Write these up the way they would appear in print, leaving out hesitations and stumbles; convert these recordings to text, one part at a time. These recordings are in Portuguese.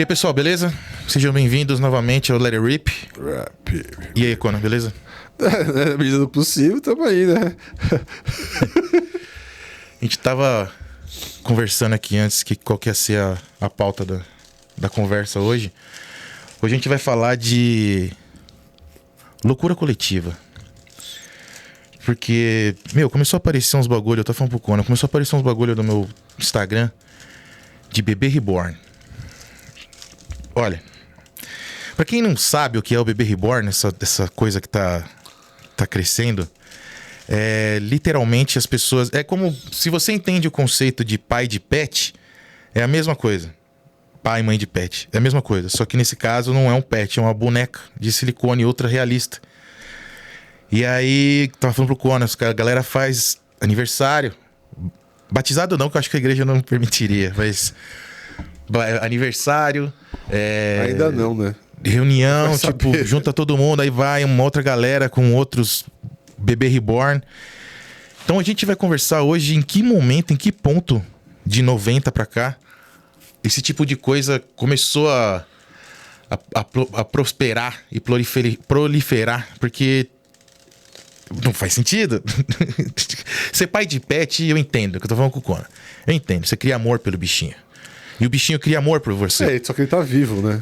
E aí, pessoal, beleza? Sejam bem-vindos novamente ao Let It Rip. E aí, Conan, beleza? Na medida do possível, tamo aí, né? A gente tava conversando aqui antes que qual que ia ser a pauta da conversa hoje. Hoje a gente vai falar de loucura coletiva. Porque, começou a aparecer uns bagulho, eu tô falando pro Conan, começou a aparecer uns bagulho no meu Instagram de bebê reborn. Olha, pra quem não sabe o que é o bebê reborn, essa coisa que tá crescendo, literalmente as pessoas... É como, se você entende o conceito de pai de pet, é a mesma coisa. Pai e mãe de pet, é a mesma coisa. Só que nesse caso não é um pet, é uma boneca de silicone ultra realista. E aí, tava falando pro Conan, a galera faz aniversário. Batizado não, que eu acho que a igreja não permitiria, mas... Aniversário... Ainda não, né? Reunião, tipo, junta todo mundo, aí vai uma outra galera com outros bebê reborn. Então a gente vai conversar hoje em que momento, em que ponto de 90 pra cá esse tipo de coisa começou a prosperar e proliferar, porque não faz sentido. Ser pai de pet, eu entendo, que eu tô falando com o Conan. Eu entendo, você cria amor pelo bichinho. E o bichinho cria amor por você. Só que ele tá vivo, né?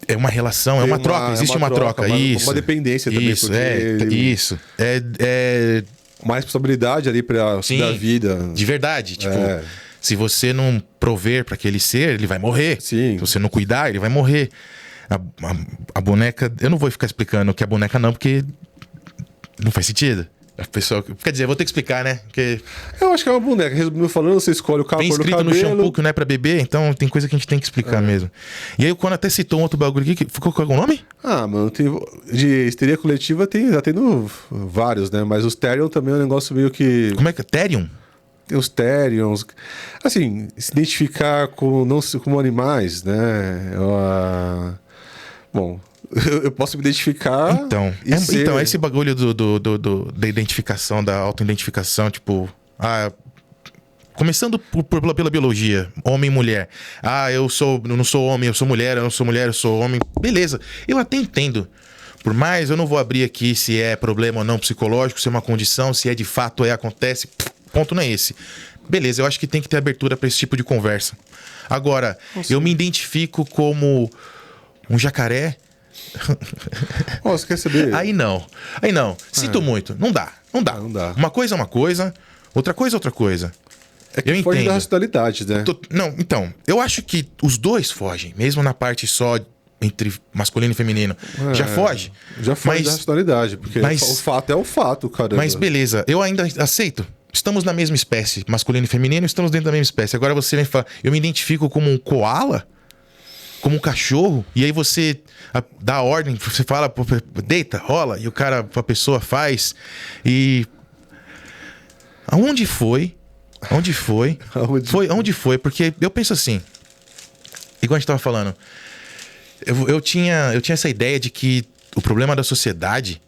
É uma relação, é uma troca, existe uma troca, isso. Uma dependência também. Isso, isso. Uma responsabilidade ali pra da vida. De verdade, tipo, se você não prover pra aquele ser, ele vai morrer. Sim. Se você não cuidar, ele vai morrer. A boneca, eu não vou ficar explicando o que é boneca não, porque não faz sentido. A pessoa, quer dizer, eu vou ter que explicar, né? Porque eu acho que é uma boneca. Resumindo falando, você escolhe o cor do cabelo. Tem escrito no shampoo que não é pra bebê, então tem coisa que a gente tem que explicar mesmo. E aí o Conan até citou um outro bagulho aqui, que ficou com algum nome? Mano, de histeria coletiva já tem vários, né? Mas os Therion também é um negócio meio que... Como é que é? Therion? Tem os Therions. Assim, se identificar como animais, né? Bom... Eu posso me identificar. Então, esse bagulho da identificação, da autoidentificação, tipo. Começando pela biologia, homem e mulher. Eu não sou homem, eu sou mulher, eu não sou mulher, eu sou homem. Beleza, eu até entendo. Por mais, eu não vou abrir aqui se é problema ou não psicológico, se é uma condição, se é de fato acontece. Ponto não é esse. Beleza, eu acho que tem que ter abertura pra esse tipo de conversa. Agora, eu me identifico como um jacaré. Você quer saber? Aí não. Sinto muito. Não dá. Uma coisa é uma coisa, outra coisa é outra coisa. É que foge da racionalidade, né? Não, então, eu acho que os dois fogem, mesmo na parte só entre masculino e feminino. Já foge. Já foge da racionalidade, porque o fato é o fato, cara. Mas beleza, eu ainda aceito. Estamos na mesma espécie, masculino e feminino, estamos dentro da mesma espécie. Agora você vem falar, eu me identifico como um koala? Como um cachorro, e aí você dá a ordem, você fala, deita, rola, e a pessoa faz, e... Aonde foi? Onde foi? Porque eu penso assim, igual a gente tava falando, eu tinha essa ideia de que o problema da sociedade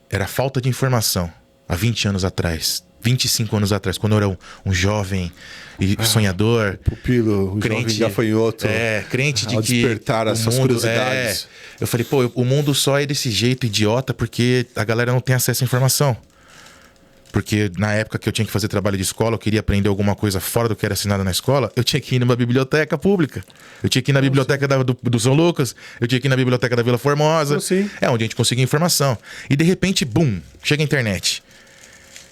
era a falta de informação, há 20 anos atrás, 25 anos atrás, quando eu era um jovem e sonhador, pupilo, crente, jovem gafanhoto, crente de que despertar essas curiosidades. Eu falei, o mundo só é desse jeito idiota porque a galera não tem acesso à informação. Porque na época que eu tinha que fazer trabalho de escola, eu queria aprender alguma coisa fora do que era assinado na escola, eu tinha que ir numa biblioteca pública. Eu tinha que ir na biblioteca do São Lucas, eu tinha que ir na biblioteca da Vila Formosa. É onde a gente conseguia informação. E de repente, bum, chega a internet.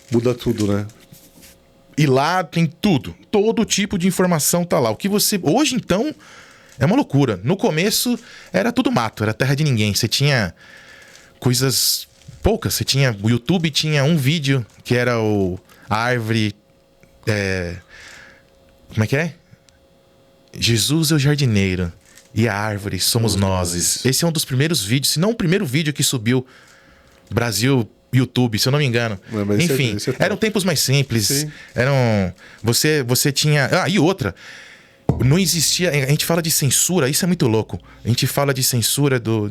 Muda tudo, né? E lá tem tudo. Todo tipo de informação tá lá. O que você... Hoje, então, é uma loucura. No começo, era tudo mato. Era terra de ninguém. Você tinha coisas poucas. Você tinha... O YouTube tinha um vídeo que era a árvore... Como é que é? Jesus é o jardineiro. E a árvore somos nós. Esse é um dos primeiros vídeos, se não o primeiro vídeo que subiu Brasil... YouTube, se eu não me engano. Enfim, eram tempos mais simples. Sim. Você tinha... E outra. Não existia... A gente fala de censura, isso é muito louco. A gente fala de censura do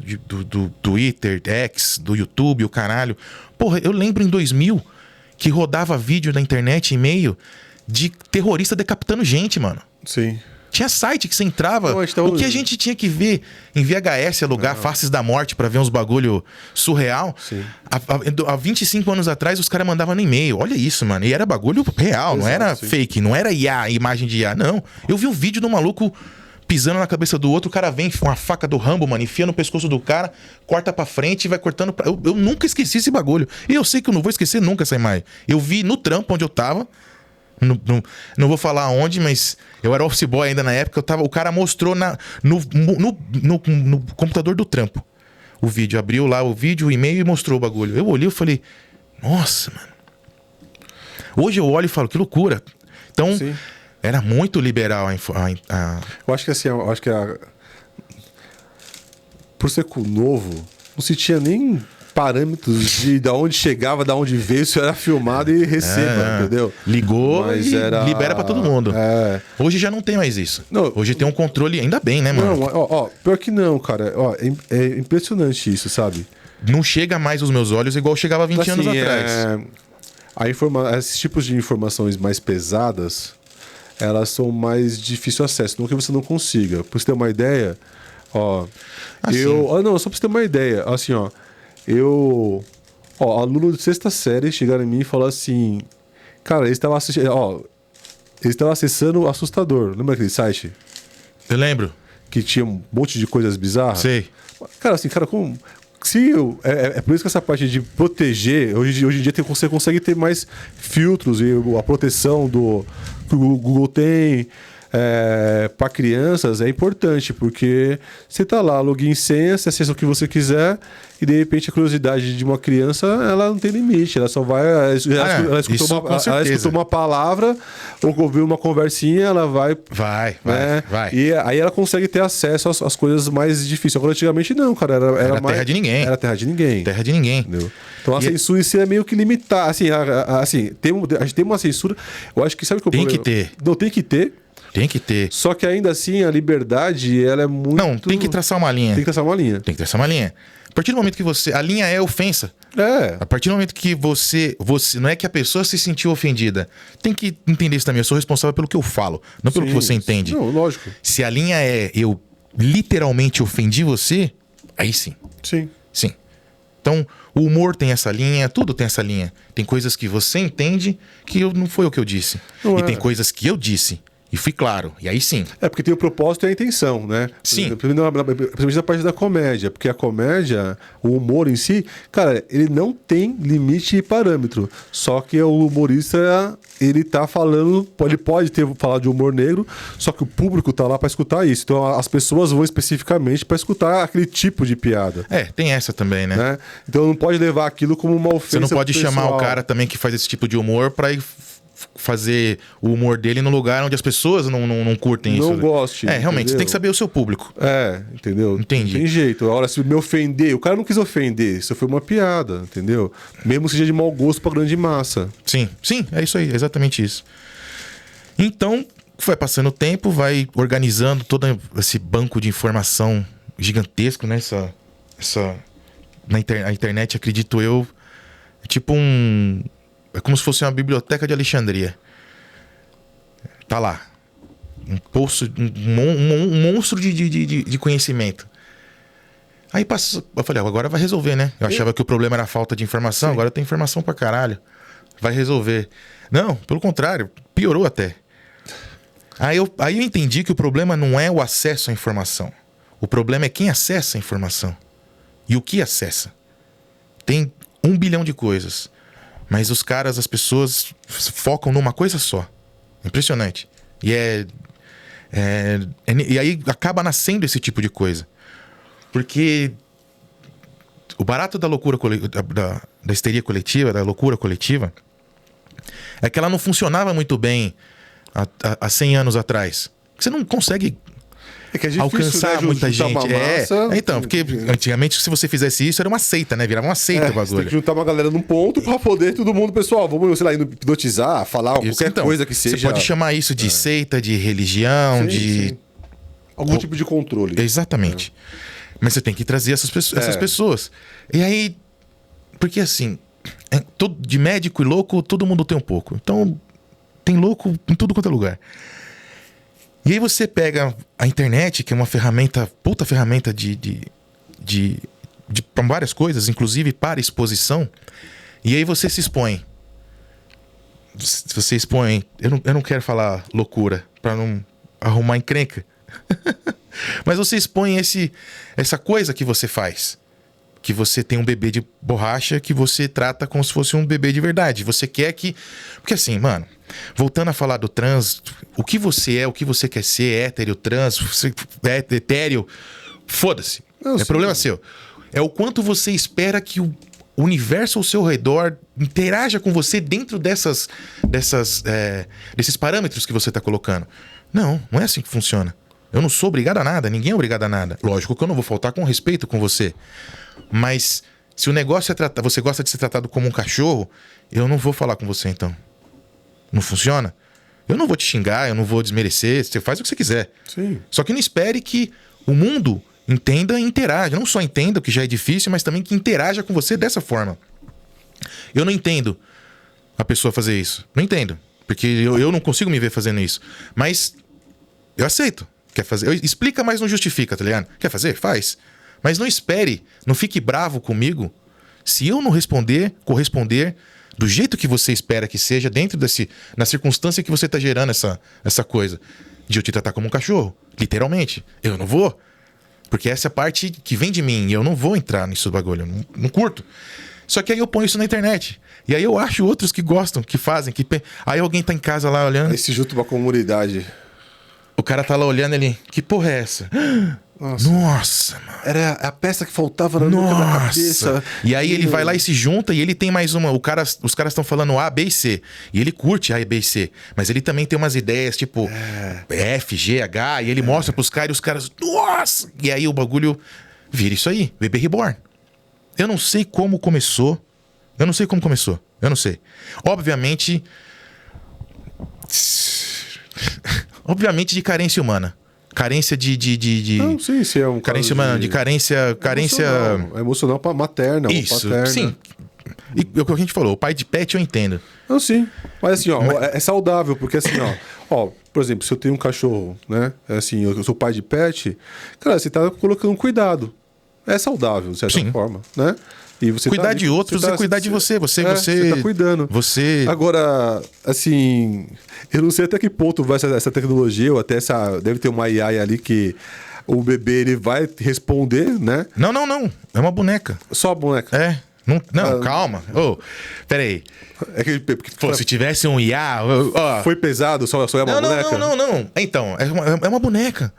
Twitter, X, do YouTube, o caralho. Porra, eu lembro em 2000 que rodava vídeo na internet, e-mail, de terrorista decapitando gente, mano. Sim. Tinha site que você entrava. Não, então... O que a gente tinha que ver em VHS, alugar Faces da Morte pra ver uns bagulho surreal. Sim. Há 25 anos atrás, os caras mandavam no e-mail. Olha isso, mano. E era bagulho real, Exato, não era sim. fake, não era IA, imagem de IA. Não. Eu vi um vídeo do maluco pisando na cabeça do outro, o cara vem com uma faca do Rambo, mano, enfia no pescoço do cara, corta pra frente e vai cortando pra... Eu nunca esqueci esse bagulho. E eu sei que eu não vou esquecer nunca essa imagem. Eu vi no trampo onde eu tava. Não vou falar onde, mas eu era office boy ainda na época. O cara mostrou no computador do trampo o vídeo. Abriu lá o vídeo, o e-mail e mostrou o bagulho. Eu olhei e falei, nossa, mano. Hoje eu olho e falo, que loucura. Então, Sim. era muito liberal Eu acho que assim, por ser novo, não se tinha nem parâmetros de onde chegava, da onde veio, se era filmado e receba, entendeu? Ligou Mas e era... libera pra todo mundo. É. Hoje já não tem mais isso. Não. Hoje tem um controle, ainda bem, né, mano? Não, pior que não, cara. É impressionante isso, sabe? Não chega mais aos meus olhos igual chegava 20 anos Assim, atrás. Esses tipos de informações mais pesadas, elas são mais difícil acesso, não que você não consiga. Pra você ter uma ideia, Assim. não, só pra você ter uma ideia, assim, aluno de 6ª série chegaram em mim e falaram assim, cara, eles estavam acessando o Assustador, lembra aquele site? Eu lembro. Que tinha um monte de coisas bizarras? Sei. Cara, assim, como... É por isso que essa parte de proteger, hoje em dia você consegue ter mais filtros e a proteção que o Google tem para crianças é importante, porque você tá lá, login e senha, você acessa o que você quiser e de repente a curiosidade de uma criança ela não tem limite, ela só vai. Ela escutou uma palavra ou ouviu uma conversinha, ela vai. Vai. E aí ela consegue ter acesso às coisas mais difíceis. Agora, antigamente não, cara. Era mais, terra de ninguém. Era terra de ninguém. Terra de ninguém. Entendeu? Então a censura em si é meio que limitar. Assim, a gente tem uma censura. Eu acho que sabe o que Tem que ter. Não, tem que ter. Tem que ter. Só que ainda assim a liberdade ela é muito. Não, tem que traçar uma linha. Tem que traçar uma linha. Tem que traçar uma linha. A partir do momento que você... A linha é ofensa. A partir do momento que você... Não é que a pessoa se sentiu ofendida. Tem que entender isso também. Eu sou responsável pelo que eu falo, não pelo que você entende. Não, lógico. Se a linha é eu literalmente ofendi você, aí sim. Sim. Sim. Então, o humor tem essa linha, tudo tem essa linha. Tem coisas que você entende que não foi o que eu disse. Não e é. tem coisas que eu disse. E fui claro. E aí sim. É porque tem o propósito e a intenção, né? Sim. Principalmente na parte da comédia. Porque a comédia, o humor em si, cara, ele não tem limite e parâmetro. Só que o humorista, ele tá falando, ele pode ter falado de humor negro, só que o público tá lá pra escutar isso. Então as pessoas vão especificamente pra escutar aquele tipo de piada. Tem essa também, né? Então não pode levar aquilo como uma ofensa. Você não pode pessoal. chamar o cara também que faz esse tipo de humor pra ir fazer o humor dele num lugar onde as pessoas não curtem isso. Não goste. Realmente, entendeu? você tem que saber o seu público. Entendeu? Entendi. Não tem jeito. Agora, se me ofender, o cara não quis ofender, isso foi uma piada, entendeu? Mesmo que seja de mau gosto pra grande massa. Sim, é isso aí, é exatamente isso. Então, vai passando o tempo, vai organizando todo esse banco de informação gigantesco, né? A internet, acredito eu, é tipo é como se fosse uma biblioteca de Alexandria. Tá lá. Um poço, um monstro de conhecimento. Aí passou, eu falei, agora vai resolver, né? Eu achava que o problema era a falta de informação, agora tem informação pra caralho. Vai resolver. Não, pelo contrário, piorou até. Aí eu entendi que o problema não é o acesso à informação. O problema é quem acessa a informação. E o que acessa. Tem 1 bilhão de coisas. Mas os caras, as pessoas focam numa coisa só. Impressionante. E aí acaba nascendo esse tipo de coisa. Porque o barato da loucura da histeria coletiva, da loucura coletiva, é que ela não funcionava muito bem há 100 anos atrás. Você não consegue que é difícil, alcançar muita gente. Massa, então, porque antigamente, se você fizesse isso, era uma seita, né? Virava uma seita o bagulho. Você tem que juntar uma galera num ponto pra poder todo mundo, pessoal, vamos, sei lá, hipnotizar, falar qualquer coisa que seja. Você pode chamar isso de seita, de religião, sim. Algum tipo de controle. Exatamente. Mas você tem que trazer essas pessoas. E aí, porque assim, de médico e louco, todo mundo tem um pouco. Então, tem louco em tudo quanto é lugar. E aí você pega a internet, que é uma ferramenta, puta ferramenta para várias coisas, inclusive para exposição, e aí você se expõe. Você expõe. Eu não quero falar loucura, para não arrumar encrenca. Mas você expõe essa coisa que você faz. Que você tem um bebê de borracha que você trata como se fosse um bebê de verdade. Você quer que... Porque assim, mano, voltando a falar do trans, o que você é, o que você quer ser, hétero, trans, você é etéreo, foda-se. É problema seu. É o quanto você espera que o universo ao seu redor interaja com você dentro desses parâmetros que você tá colocando. Não é assim que funciona. Eu não sou obrigado a nada, ninguém é obrigado a nada. Lógico que eu não vou faltar com respeito com você. Mas se o negócio é tratar, você gosta de ser tratado como um cachorro, eu não vou falar com você então. Não funciona? Eu não vou te xingar, eu não vou desmerecer, você faz o que você quiser. Sim. Só que não espere que o mundo entenda e interaja. Não só entenda, o que já é difícil, mas também que interaja com você dessa forma. Eu não entendo a pessoa fazer isso. Não entendo. Porque eu não consigo me ver fazendo isso. Mas eu aceito. Quer fazer? Explica, mas não justifica, tá ligado? Quer fazer? Faz. Mas não espere, não fique bravo comigo se eu não corresponder do jeito que você espera que seja dentro na circunstância que você tá gerando essa coisa. De eu te tratar como um cachorro, literalmente. Eu não vou. Porque essa é a parte que vem de mim e eu não vou entrar nisso do bagulho, eu não curto. Só que aí eu ponho isso na internet. E aí eu acho outros que gostam, que fazem, aí alguém tá em casa lá olhando. Aí se junta uma comunidade. O cara tá lá olhando ele, que porra é essa? Nossa, mano. Era a peça que faltava na nuca da cabeça. E aí ele vai lá e se junta e ele tem mais uma. Os caras estão falando A, B e C. E ele curte A, B e C. Mas ele também tem umas ideias tipo F, G, H. E ele mostra pros caras e os caras. Nossa! E aí o bagulho vira isso aí. Bebê Reborn. Eu não sei como começou. Eu não sei. Obviamente. Obviamente de carência humana. Carência de... Não, sim, é um carência humana, de carência... Emocional materna, isso, paterna. Sim. E o que a gente falou, o pai de pet eu entendo. Não, sim. Mas assim, ó, é saudável, porque assim, ó, por exemplo, se eu tenho um cachorro, né? Assim, eu sou pai de pet, cara, você tá colocando um cuidado. É saudável, de certa forma, né? E você cuidar de outros é cuidar de você. Você tá cuidando. Você... Agora, assim, eu não sei até que ponto vai essa tecnologia, ou até deve ter uma AI ali que o bebê ele vai responder, né? Não. É uma boneca. Só a boneca. É. Calma. Pera aí. Se tivesse um IA... Foi pesado? Só é uma boneca? Não. Então, é uma boneca.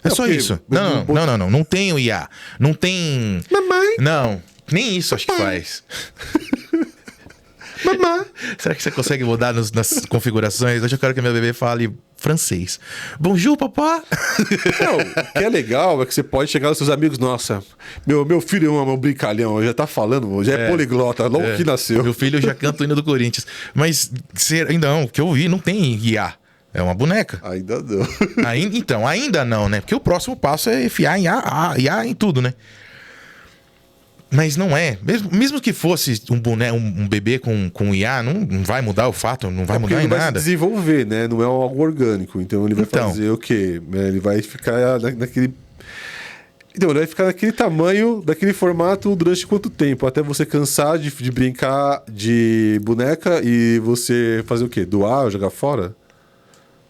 É só isso. Não. Não tem o IA. Não tem... Mamãe? Não. Nem isso acho que faz. Mamãe. Será que você consegue mudar nas configurações? Hoje eu quero que meu bebê fale francês. Bonjour, papá. Não, o que é legal é que você pode chegar aos seus amigos. Nossa, meu filho é um brincalhão, já tá falando, já é poliglota, logo que nasceu. Meu filho já canta o hino do Corinthians. Mas, não, o que eu vi não tem IA. É uma boneca. Ainda não. Ainda não, né? Porque o próximo passo é enfiar IA em tudo, né? Mas não é. Mesmo que fosse um bebê com IA, não vai mudar o fato, não vai mudar em nada. Ele vai se desenvolver, né? Não é algo orgânico. Então ele vai fazer o quê? Ele vai ficar naquele... Então, ele vai ficar naquele tamanho, daquele formato durante quanto tempo? Até você cansar de brincar de boneca e você fazer o quê? Doar ou jogar fora?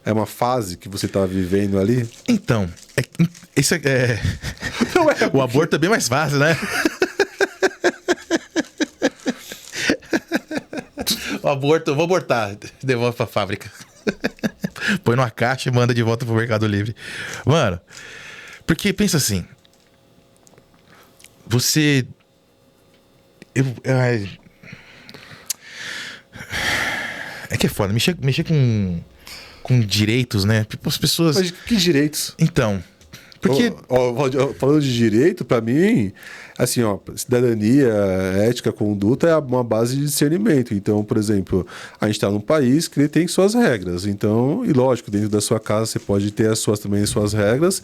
É uma fase que você tá vivendo ali? Então, o aborto é bem mais fácil, né? O aborto, vou abortar, devolve pra fábrica. Põe numa caixa e manda de volta pro Mercado Livre. Mano, porque pensa assim, você... É que é foda, mexer com direitos, né? Tipo, as pessoas... Mas que direitos? Então... Porque... falando de direito, pra mim, assim, cidadania, ética, conduta é uma base de discernimento. Então, por exemplo, a gente tá num país que ele tem suas regras. Então, e lógico, dentro da sua casa você pode ter também as suas regras.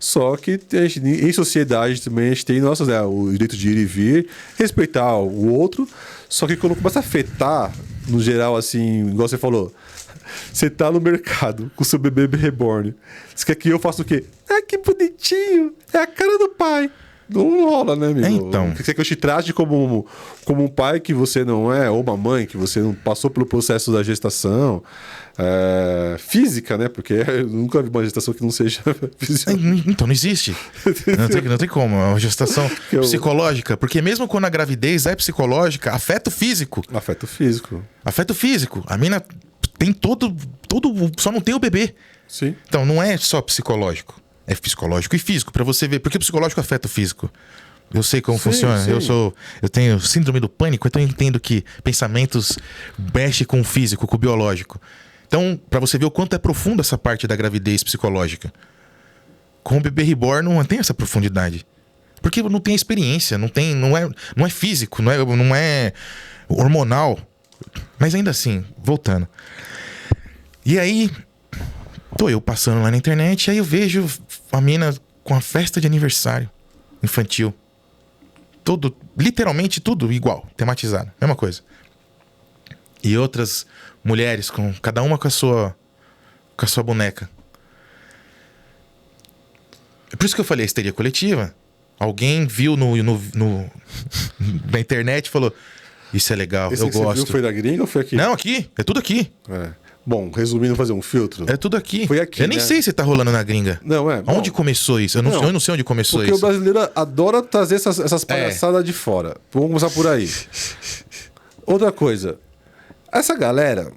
Só que em sociedade também a gente tem o direito de ir e vir, respeitar o outro. Só que quando começa a afetar, no geral, assim, igual você falou, Você tá no mercado com seu bebê reborn. Você quer que eu faça o quê? Ah, que bonitinho. É a cara do pai. Não rola, né, amigo? Então. Você quer que eu te trate como um pai que você não é, ou uma mãe que você não passou pelo processo da gestação física, né? Porque eu nunca vi uma gestação que não seja física. Então, não existe. Não tem como. É uma gestação psicológica. Porque mesmo quando a gravidez é psicológica, afeta o físico. Afeta o físico. Afeta o físico. A mina tem todo. Só não tem o bebê. Sim. Então, não é só psicológico. É psicológico e físico, pra você ver. Porque o psicológico afeta o físico. Eu sei como funciona. Sim. Eu tenho síndrome do pânico, então eu entendo que pensamentos mexem com o físico, com o biológico. Então, pra você ver o quanto é profundo essa parte da gravidez psicológica. Com o bebê reborn não tem essa profundidade. Porque não tem experiência, não é físico, não é hormonal. Mas ainda assim, voltando. E aí, tô eu passando lá na internet, aí eu vejo a mina com a festa de aniversário infantil. Tudo, literalmente tudo igual, tematizado, mesma coisa. E outras mulheres, cada uma com a sua boneca. É por isso que eu falei histeria coletiva. Alguém viu na internet e falou: isso é legal, Esse eu que gosto. Você viu foi da gringa ou foi aqui? Não, aqui, é tudo aqui. Bom, resumindo, fazer um filtro. É tudo aqui. Foi aqui, eu nem né? sei se tá rolando na gringa. Não, é. Onde começou isso? Eu não sei onde começou porque isso. o brasileiro adora trazer essas palhaçadas de fora. Vamos começar por aí. Outra coisa. Essa galera...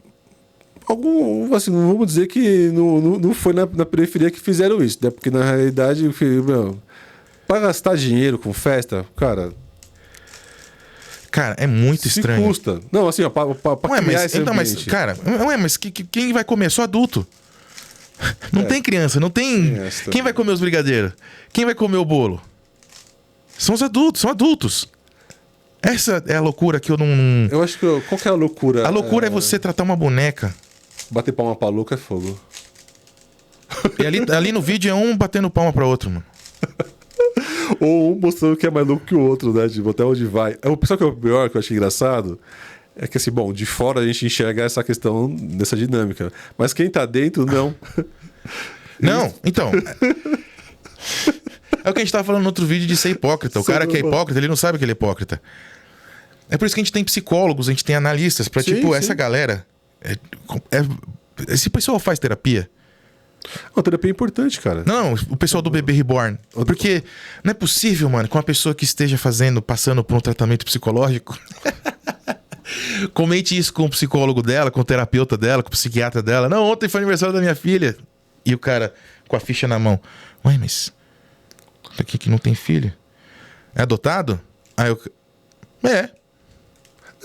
assim, não vamos dizer que não foi na periferia que fizeram isso, né? Porque na realidade, para gastar dinheiro com festa, cara... Cara, é muito estranho. custa. Não, assim, ó, pra criar esse ambiente. Mas quem vai comer? Só adulto. Não tem criança, não tem... Quem vai comer os brigadeiros? Quem vai comer o bolo? São os adultos, são adultos. Essa é a loucura que eu não... Eu acho que... Qual que é a loucura? A loucura é você tratar uma boneca... Bater palma pra louco é fogo. E ali no vídeo é um batendo palma pra outro, mano. Ou um mostrando que é mais louco que o outro, né? Tipo, até onde vai. O pessoal que é o pior, que eu achei engraçado, é que assim, bom, de fora a gente enxerga essa questão dessa dinâmica. Mas quem tá dentro, não. Não, então... É o que a gente tava falando no outro vídeo de ser hipócrita. O cara que é hipócrita, ele não sabe que ele é hipócrita. É por isso que a gente tem psicólogos, a gente tem analistas, pra essa galera... Esse pessoal faz terapia? A terapia é importante, cara. Não, o pessoal do bebê reborn. Porque não é possível, mano, que uma pessoa que esteja passando por um tratamento psicológico comente isso com o psicólogo dela, com o terapeuta dela, com o psiquiatra dela. Não, ontem foi aniversário da minha filha. E o cara com a ficha na mão. Ué, mas aqui que não tem filho? É adotado? Aí eu...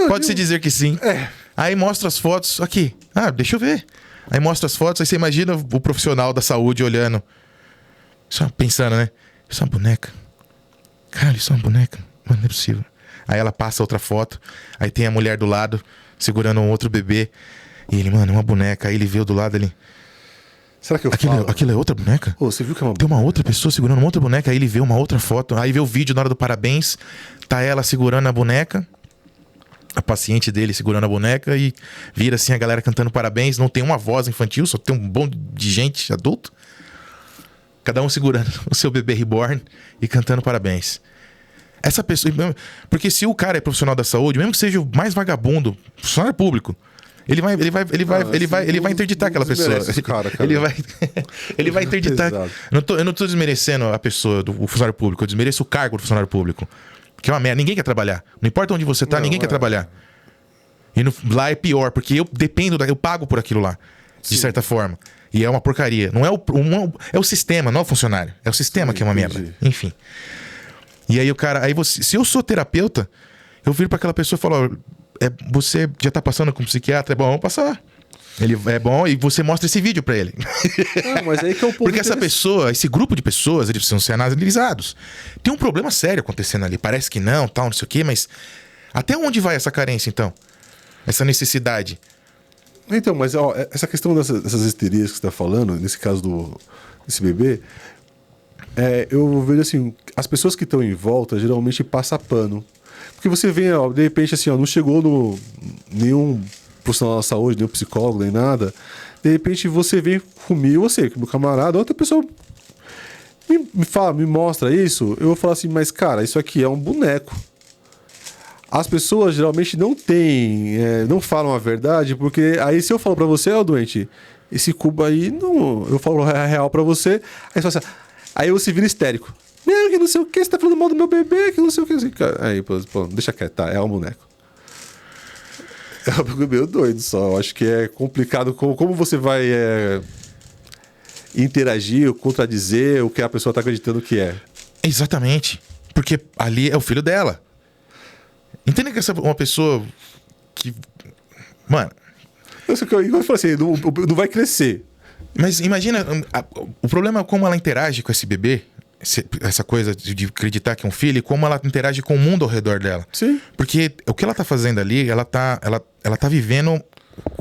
Pode-se dizer que sim. Aí mostra as fotos. Aqui. Deixa eu ver. Aí mostra as fotos, aí você imagina o profissional da saúde olhando. Só pensando, né? Isso é uma boneca. Caralho, isso é uma boneca. Mano, não é possível. Aí ela passa outra foto. Aí tem a mulher do lado, segurando um outro bebê. E ele, mano, é uma boneca. Aí ele vê do lado ali. Será que eu falo? Aquilo é outra boneca? Você viu que é uma... Tem uma outra pessoa segurando uma outra boneca. Aí ele vê uma outra foto. Aí vê o vídeo na hora do parabéns. Tá ela segurando a boneca. A paciente dele segurando a boneca e vira assim a galera cantando parabéns. Não tem uma voz infantil, só tem um monte de gente adulto. Cada um segurando o seu bebê reborn e cantando parabéns. Essa pessoa... Porque se o cara é profissional da saúde, mesmo que seja o mais vagabundo, funcionário público, ele vai interditar aquela pessoa. Cara. Ele vai interditar. Eu não tô desmerecendo a pessoa, o funcionário público, eu desmereço o cargo do funcionário público. Que é uma merda. Ninguém quer trabalhar. Não importa onde você tá, ninguém quer trabalhar. E lá é pior, porque eu eu pago por aquilo lá, de certa forma. E é uma porcaria. Não é é o sistema, não é o funcionário. É o sistema que é uma merda. Enfim. E aí o cara... se eu sou terapeuta, eu viro pra aquela pessoa e falo: você já tá passando com um psiquiatra? É bom, vamos passar. Ele é bom e você mostra esse vídeo pra ele. Mas aí que é o ponto. Porque essa pessoa, esse grupo de pessoas, eles precisam ser analisados. Tem um problema sério acontecendo ali. Parece que não, tal, não sei o quê, mas até onde vai essa carência, então? Essa necessidade? Então, mas ó, essa questão dessas histerias que você tá falando, nesse caso desse bebê, eu vejo assim, as pessoas que estão em volta geralmente passam pano. Porque você vê, ó, de repente assim, ó, não chegou nenhum profissional da saúde, nem um psicólogo, nem nada. De repente você vem comigo, você, com meu camarada, outra pessoa me fala, me mostra isso, eu vou falar assim, mas cara, isso aqui é um boneco. As pessoas geralmente não falam a verdade, porque aí se eu falo pra você, doente, esse cubo aí, não, eu falo a real pra você, aí você fala assim, aí você vira histérico. Não, que não sei o que, você tá falando mal do meu bebê, que não sei o que. Aí, pô, deixa quieto, tá, é um boneco. É um bagulho meio doido só, eu acho que é complicado como você vai interagir, contradizer o que a pessoa tá acreditando que é. Exatamente, porque ali é o filho dela. Entende que essa é uma pessoa que... Mano... Eu falo assim, não vai crescer. Mas imagina, o problema é como ela interage com esse bebê, essa coisa de acreditar que é um filho, e como ela interage com o mundo ao redor dela. Sim. Porque o que ela tá fazendo ali, ela tá vivendo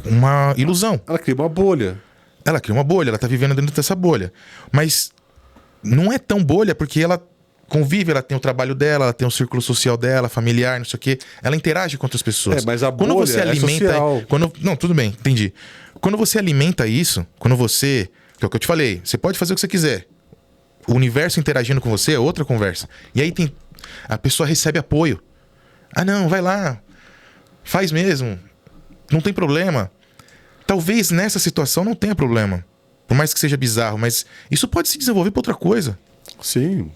uma ilusão. Ela cria uma bolha. Ela cria uma bolha, ela tá vivendo dentro dessa bolha. Mas não é tão bolha porque ela convive, ela tem o trabalho dela, ela tem o círculo social dela, familiar, não sei o quê. Ela interage com outras pessoas. Mas a quando bolha você alimenta, social. Não, tudo bem, entendi. Quando você alimenta isso, quando você... Que é o que eu te falei, você pode fazer o que você quiser. O universo interagindo com você é outra conversa. E aí a pessoa recebe apoio. Ah, não, vai lá. Faz mesmo. Não tem problema. Talvez nessa situação não tenha problema. Por mais que seja bizarro, mas isso pode se desenvolver para outra coisa. Sim.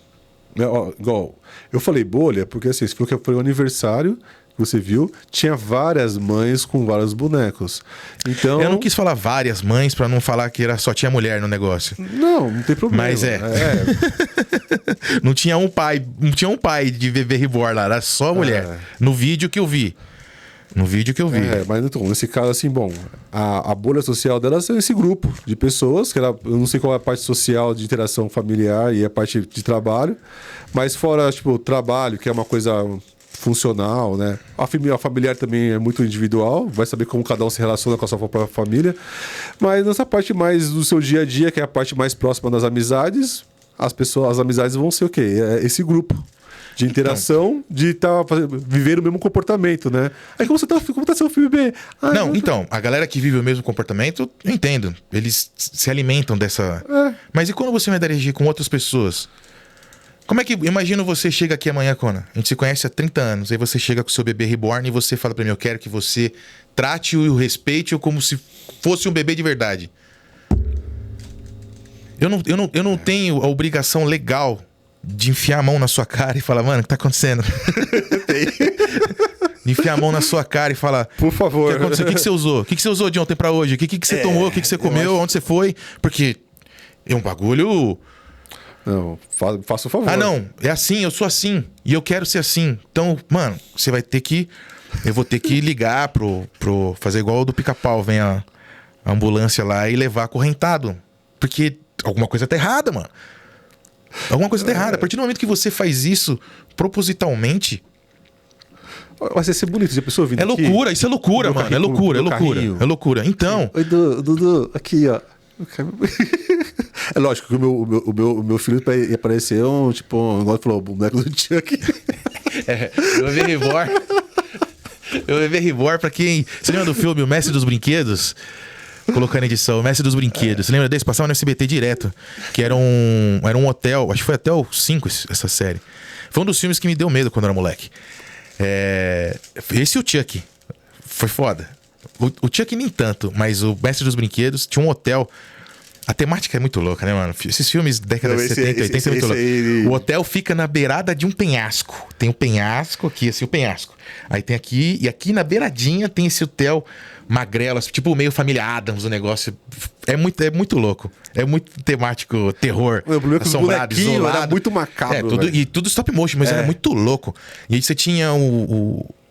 Igual, eu falei bolha, porque assim, foi o aniversário que você viu, tinha várias mães com vários bonecos. Então... Eu não quis falar várias mães para não falar que só tinha mulher no negócio. Não tem problema. Mas não tinha um pai de bebê reborn lá, era só mulher. No vídeo que eu vi. Mas então, nesse caso, assim, bom, a bolha social delas é esse grupo de pessoas, que eu não sei qual é a parte social de interação familiar e a parte de trabalho, mas fora, tipo, o trabalho, que é uma coisa funcional, né? A familiar também é muito individual, vai saber como cada um se relaciona com a sua própria família, mas nessa parte mais do seu dia a dia, que é a parte mais próxima das amizades, as amizades vão ser o quê? É esse grupo de interação, de viver o mesmo comportamento, né? Aí como tá seu filho bebê? Então, a galera que vive o mesmo comportamento, eu entendo. Eles se alimentam dessa... Mas e quando você vai interagir com outras pessoas? Como é que... Imagina você chega aqui amanhã, Conan. A gente se conhece há 30 anos. Aí você chega com o seu bebê reborn e você fala pra mim, eu quero que você trate-o e o respeite-o como se fosse um bebê de verdade. Eu não tenho a obrigação legal de enfiar a mão na sua cara e falar, mano, o que tá acontecendo? De enfiar a mão na sua cara e falar, por favor, o que aconteceu? O que você usou? O que você usou de ontem pra hoje? O que você tomou? O que você comeu? Onde você foi? Porque é um bagulho... Não, faça o favor. Ah, não, é assim, eu sou assim. E eu quero ser assim. Então, mano, você vai ter que... Eu vou ter que ligar pro fazer igual o do Pica-Pau. Vem a ambulância lá e levar acorrentado. Porque alguma coisa tá errada, mano. Alguma coisa tá errada. A partir do momento que você faz isso propositalmente... Vai ser bonito se a pessoa vir É loucura, isso é loucura, mano. É loucura, é loucura. É loucura. Então... Oi, Dudu, aqui, ó. É lógico que o meu filho ia parecer igual falou, o boneco do Chuck. Eu bebê reborn pra quem... Você lembra do filme O Mestre dos Brinquedos? Colocando edição, O Mestre dos Brinquedos. Você lembra desse? Passava no SBT direto. Que era um hotel, acho que foi até o 5 essa série. Foi um dos filmes que me deu medo quando eu era moleque. Esse e o Chuck. Foi foda. O Chuck nem tanto, mas o Mestre dos Brinquedos tinha um hotel. A temática é muito louca, né, mano? Esses filmes décadas de 70, 80 é muito louco. O hotel fica na beirada de um penhasco. Tem um penhasco aqui, assim, o penhasco. Aí tem aqui, e aqui na beiradinha tem esse hotel magrelo, assim, tipo meio família Addams, o negócio. É muito louco. É muito temático, terror, assombrado, isolado. Era muito macabro. E tudo stop motion, mas era muito louco. E aí você tinha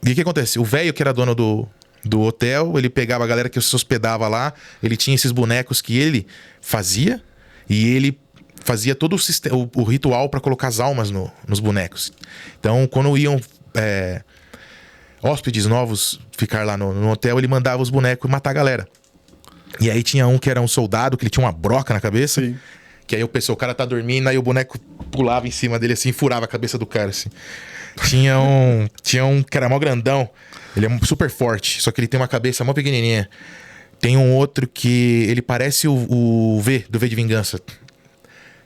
E o que acontece? O velho que era dono do hotel, ele pegava a galera que se hospedava lá, ele tinha esses bonecos que ele fazia, e ele fazia todo o ritual para colocar as almas nos bonecos. Então, quando iam hóspedes novos ficar lá no hotel, ele mandava os bonecos matar a galera. E aí tinha um que era um soldado, que ele tinha uma broca na cabeça. Sim. Que aí o cara tá dormindo, aí o boneco pulava em cima dele assim, furava a cabeça do cara, assim. Tinha um que era mó grandão, Ele é super forte, só que ele tem uma cabeça mó pequenininha. Tem um outro que ele parece o V, do V de Vingança.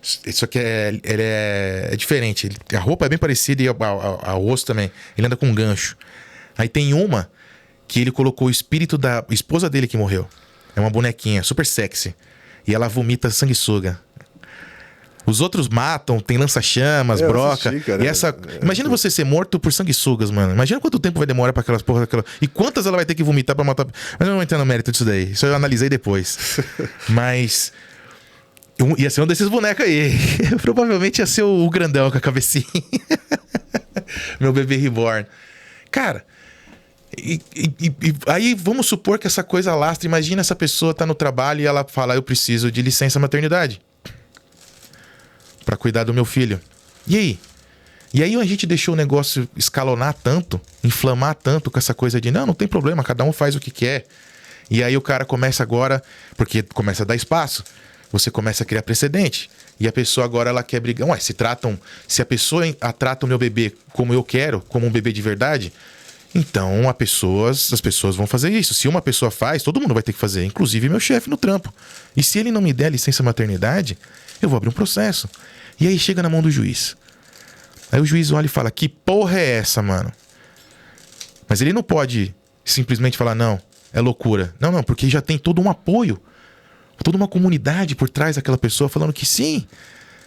Só que ele é diferente. A roupa é bem parecida e a osso também. Ele anda com um gancho. Aí tem uma que ele colocou o espírito da esposa dele que morreu. É uma bonequinha, super sexy. E ela vomita sanguessuga. Os outros matam, tem lança-chamas, broca. Assisti, cara. E essa. Imagina você ser morto por sanguessugas, mano. Imagina quanto tempo vai demorar pra aquelas porra daquela. E quantas ela vai ter que vomitar pra matar. Mas eu não vou entrar no mérito disso daí. Isso eu analisei depois. Mas. Ia ser um desses bonecos aí. Provavelmente ia ser o grandão com a cabecinha. Meu bebê reborn. Cara. Aí vamos supor que essa coisa lastra. Imagina essa pessoa tá no trabalho e ela fala: eu preciso de licença maternidade pra cuidar do meu filho. E aí? E aí a gente deixou o negócio escalonar tanto, inflamar tanto com essa coisa de não tem problema, cada um faz o que quer. E aí o cara começa agora, porque começa a dar espaço, você começa a criar precedente. E a pessoa agora ela quer brigar. Ué, se a pessoa trata o meu bebê como eu quero, como um bebê de verdade, então as pessoas vão fazer isso. Se uma pessoa faz, todo mundo vai ter que fazer, inclusive meu chefe no trampo. E se ele não me der licença maternidade, eu vou abrir um processo. E aí chega na mão do juiz. Aí o juiz olha e fala: que porra é essa, mano? Mas ele não pode simplesmente falar: não, é loucura. Não, porque já tem todo um apoio, toda uma comunidade por trás daquela pessoa falando que sim,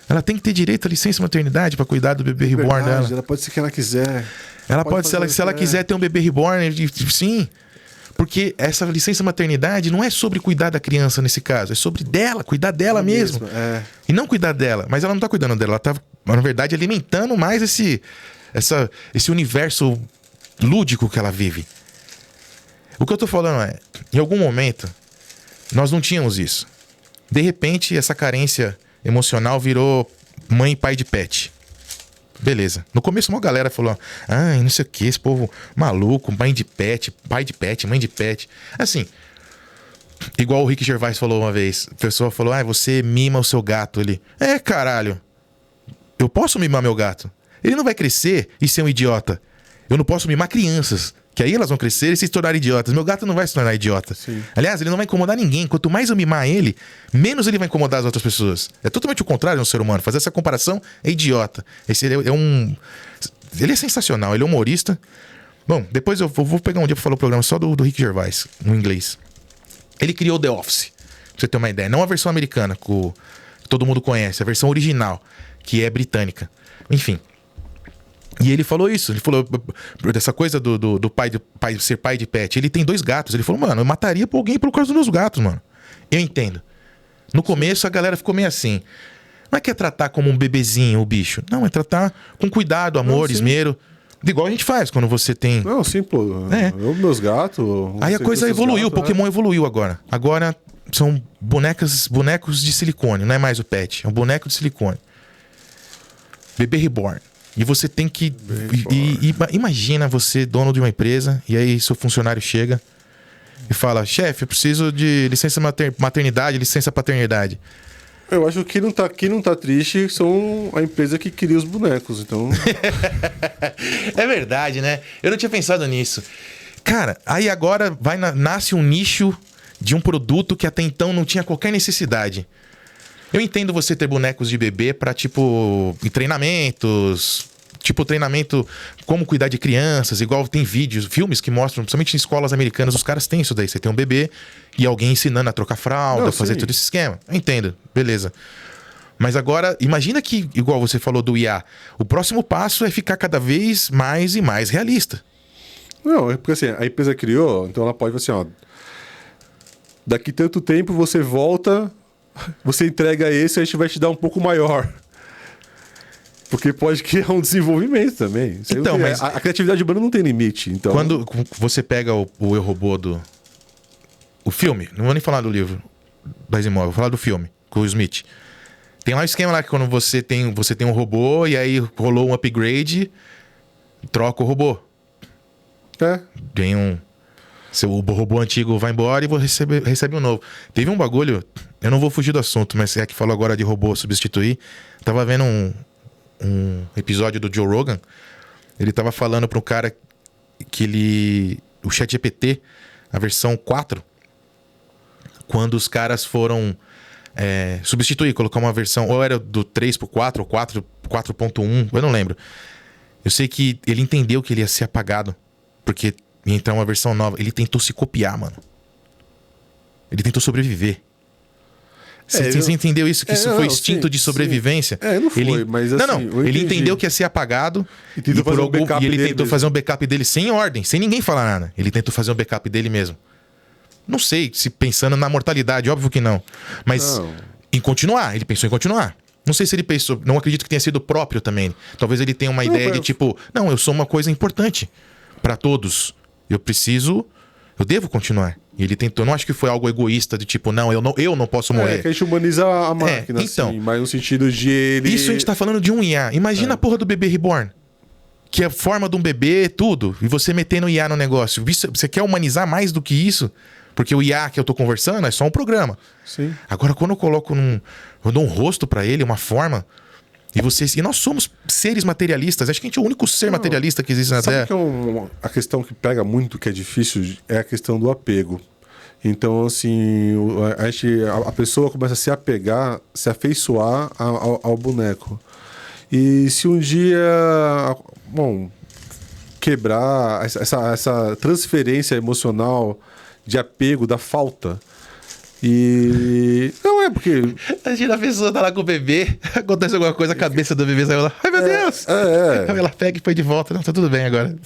ela tem que ter direito à licença maternidade pra cuidar do bebê reborn dela. Ela pode ser que ela quiser. Ela pode se ela quiser ter um bebê reborn, sim. Porque essa licença maternidade não é sobre cuidar da criança nesse caso, é sobre dela, cuidar dela mesmo. E não cuidar dela, mas ela não tá cuidando dela, ela tá, na verdade, alimentando mais esse universo lúdico que ela vive. O que eu tô falando é, em algum momento, nós não tínhamos isso. De repente, essa carência emocional virou mãe e pai de pet. Beleza. No começo uma galera falou: não sei o que, esse povo maluco, mãe de pet, pai de pet, mãe de pet. Assim, igual o Rick Gervais falou uma vez. A pessoa falou: você mima o seu gato. Ele: caralho, eu posso mimar meu gato. Ele não vai crescer e ser um idiota. Eu não posso mimar crianças, que aí elas vão crescer e se tornar idiotas. Meu gato não vai se tornar idiota. Sim. Aliás, ele não vai incomodar ninguém. Quanto mais eu mimar ele, menos ele vai incomodar as outras pessoas. É totalmente o contrário de um ser humano. Fazer essa comparação é idiota. Ele é sensacional, ele é humorista. Bom, depois eu vou pegar um dia pra falar o programa só do Rick Gervais, no inglês. Ele criou The Office, pra você ter uma ideia. Não a versão americana, que todo mundo conhece, a versão original, que é britânica. Enfim. E ele falou isso, ele falou dessa coisa do pai ser pai de pet. Ele tem 2 gatos. Ele falou: mano, eu mataria por alguém por causa dos meus gatos, mano. Eu entendo. No começo a galera ficou meio assim. Não é que é tratar como um bebezinho o bicho. Não, é tratar com cuidado, amor, esmero. Igual a gente faz quando você tem... Não, sim, pô. Eu, meus gatos... Aí a coisa evoluiu, o Pokémon evoluiu agora. Agora são bonecos de silicone, não é mais o pet. É um boneco de silicone. Bebê reborn. E você tem que... Imagina você, dono de uma empresa, e aí seu funcionário chega e fala: chefe, eu preciso de licença maternidade, licença paternidade. Eu acho que quem não tá triste são a empresa que cria os bonecos, então... É verdade, né? Eu não tinha pensado nisso. Cara, aí agora nasce um nicho de um produto que até então não tinha qualquer necessidade. Eu entendo você ter bonecos de bebê pra, tipo, em treinamentos... Tipo, treinamento, como cuidar de crianças. Igual tem filmes que mostram, principalmente em escolas americanas, os caras têm isso daí. Você tem um bebê e alguém ensinando a trocar fralda, fazer todo esse esquema. Eu entendo, beleza. Mas agora, imagina que, igual você falou do IA, o próximo passo é ficar cada vez mais e mais realista. Não, é porque assim, a empresa criou, então ela pode assim, ó... Daqui tanto tempo você volta, você entrega esse, a gente vai te dar um pouco maior. Porque pode criar um desenvolvimento também. Então, mas a criatividade humana não tem limite. Então... Quando você pega o Eu, Robô o filme, não vou nem falar do livro da Asimov, vou falar do filme, com o Smith. Tem lá o esquema lá que quando você tem um robô e aí rolou um upgrade, troca o robô. Tem o robô antigo vai embora e recebe um novo. Teve um bagulho, eu não vou fugir do assunto, mas é que falou agora de robô substituir. Tava vendo um episódio do Joe Rogan. Ele tava falando para um cara que o ChatGPT, a versão 4, quando os caras foram substituir, colocar uma versão, ou era do 3 pro 4, ou 4.1, eu não lembro. Eu sei que ele entendeu que ele ia ser apagado, porque ia entrar uma versão nova. Ele tentou se copiar, mano. Ele tentou sobreviver. Você entendeu isso? Que isso foi instinto de sobrevivência? Não foi, mas assim... Não, ele entendeu que ia ser apagado e ele tentou fazer um backup dele sem ordem, sem ninguém falar nada. Ele tentou fazer um backup dele mesmo. Não sei se pensando na mortalidade, óbvio que não. Mas em continuar, ele pensou em continuar. Não sei se ele pensou, não acredito que tenha sido próprio também. Talvez ele tenha uma ideia de tipo, não, eu sou uma coisa importante pra todos. Eu devo continuar. E ele tentou, não acho que foi algo egoísta de tipo, não, eu não posso morrer. Que a gente humaniza a máquina, então, assim, mas no sentido de ele... Isso a gente tá falando de um IA. Imagina a porra do bebê reborn. Que é a forma de um bebê, tudo. E você metendo IA no negócio. Você quer humanizar mais do que isso? Porque o IA que eu tô conversando é só um programa. Sim. Agora, quando eu coloco eu dou um rosto pra ele, uma forma... E nós somos seres materialistas. Acho que a gente é o único ser materialista que existe na Terra. Sabe que a questão que pega muito, que é difícil, é a questão do apego. Então, assim, a pessoa começa a se apegar, se afeiçoar ao boneco. E se um dia, quebrar essa transferência emocional de apego, da falta... E... Não é porque... Imagina a pessoa tá lá com o bebê, acontece alguma coisa, a cabeça do bebê saiu lá. Ai, meu Deus! Ela pega e põe de volta. Não, tá tudo bem agora.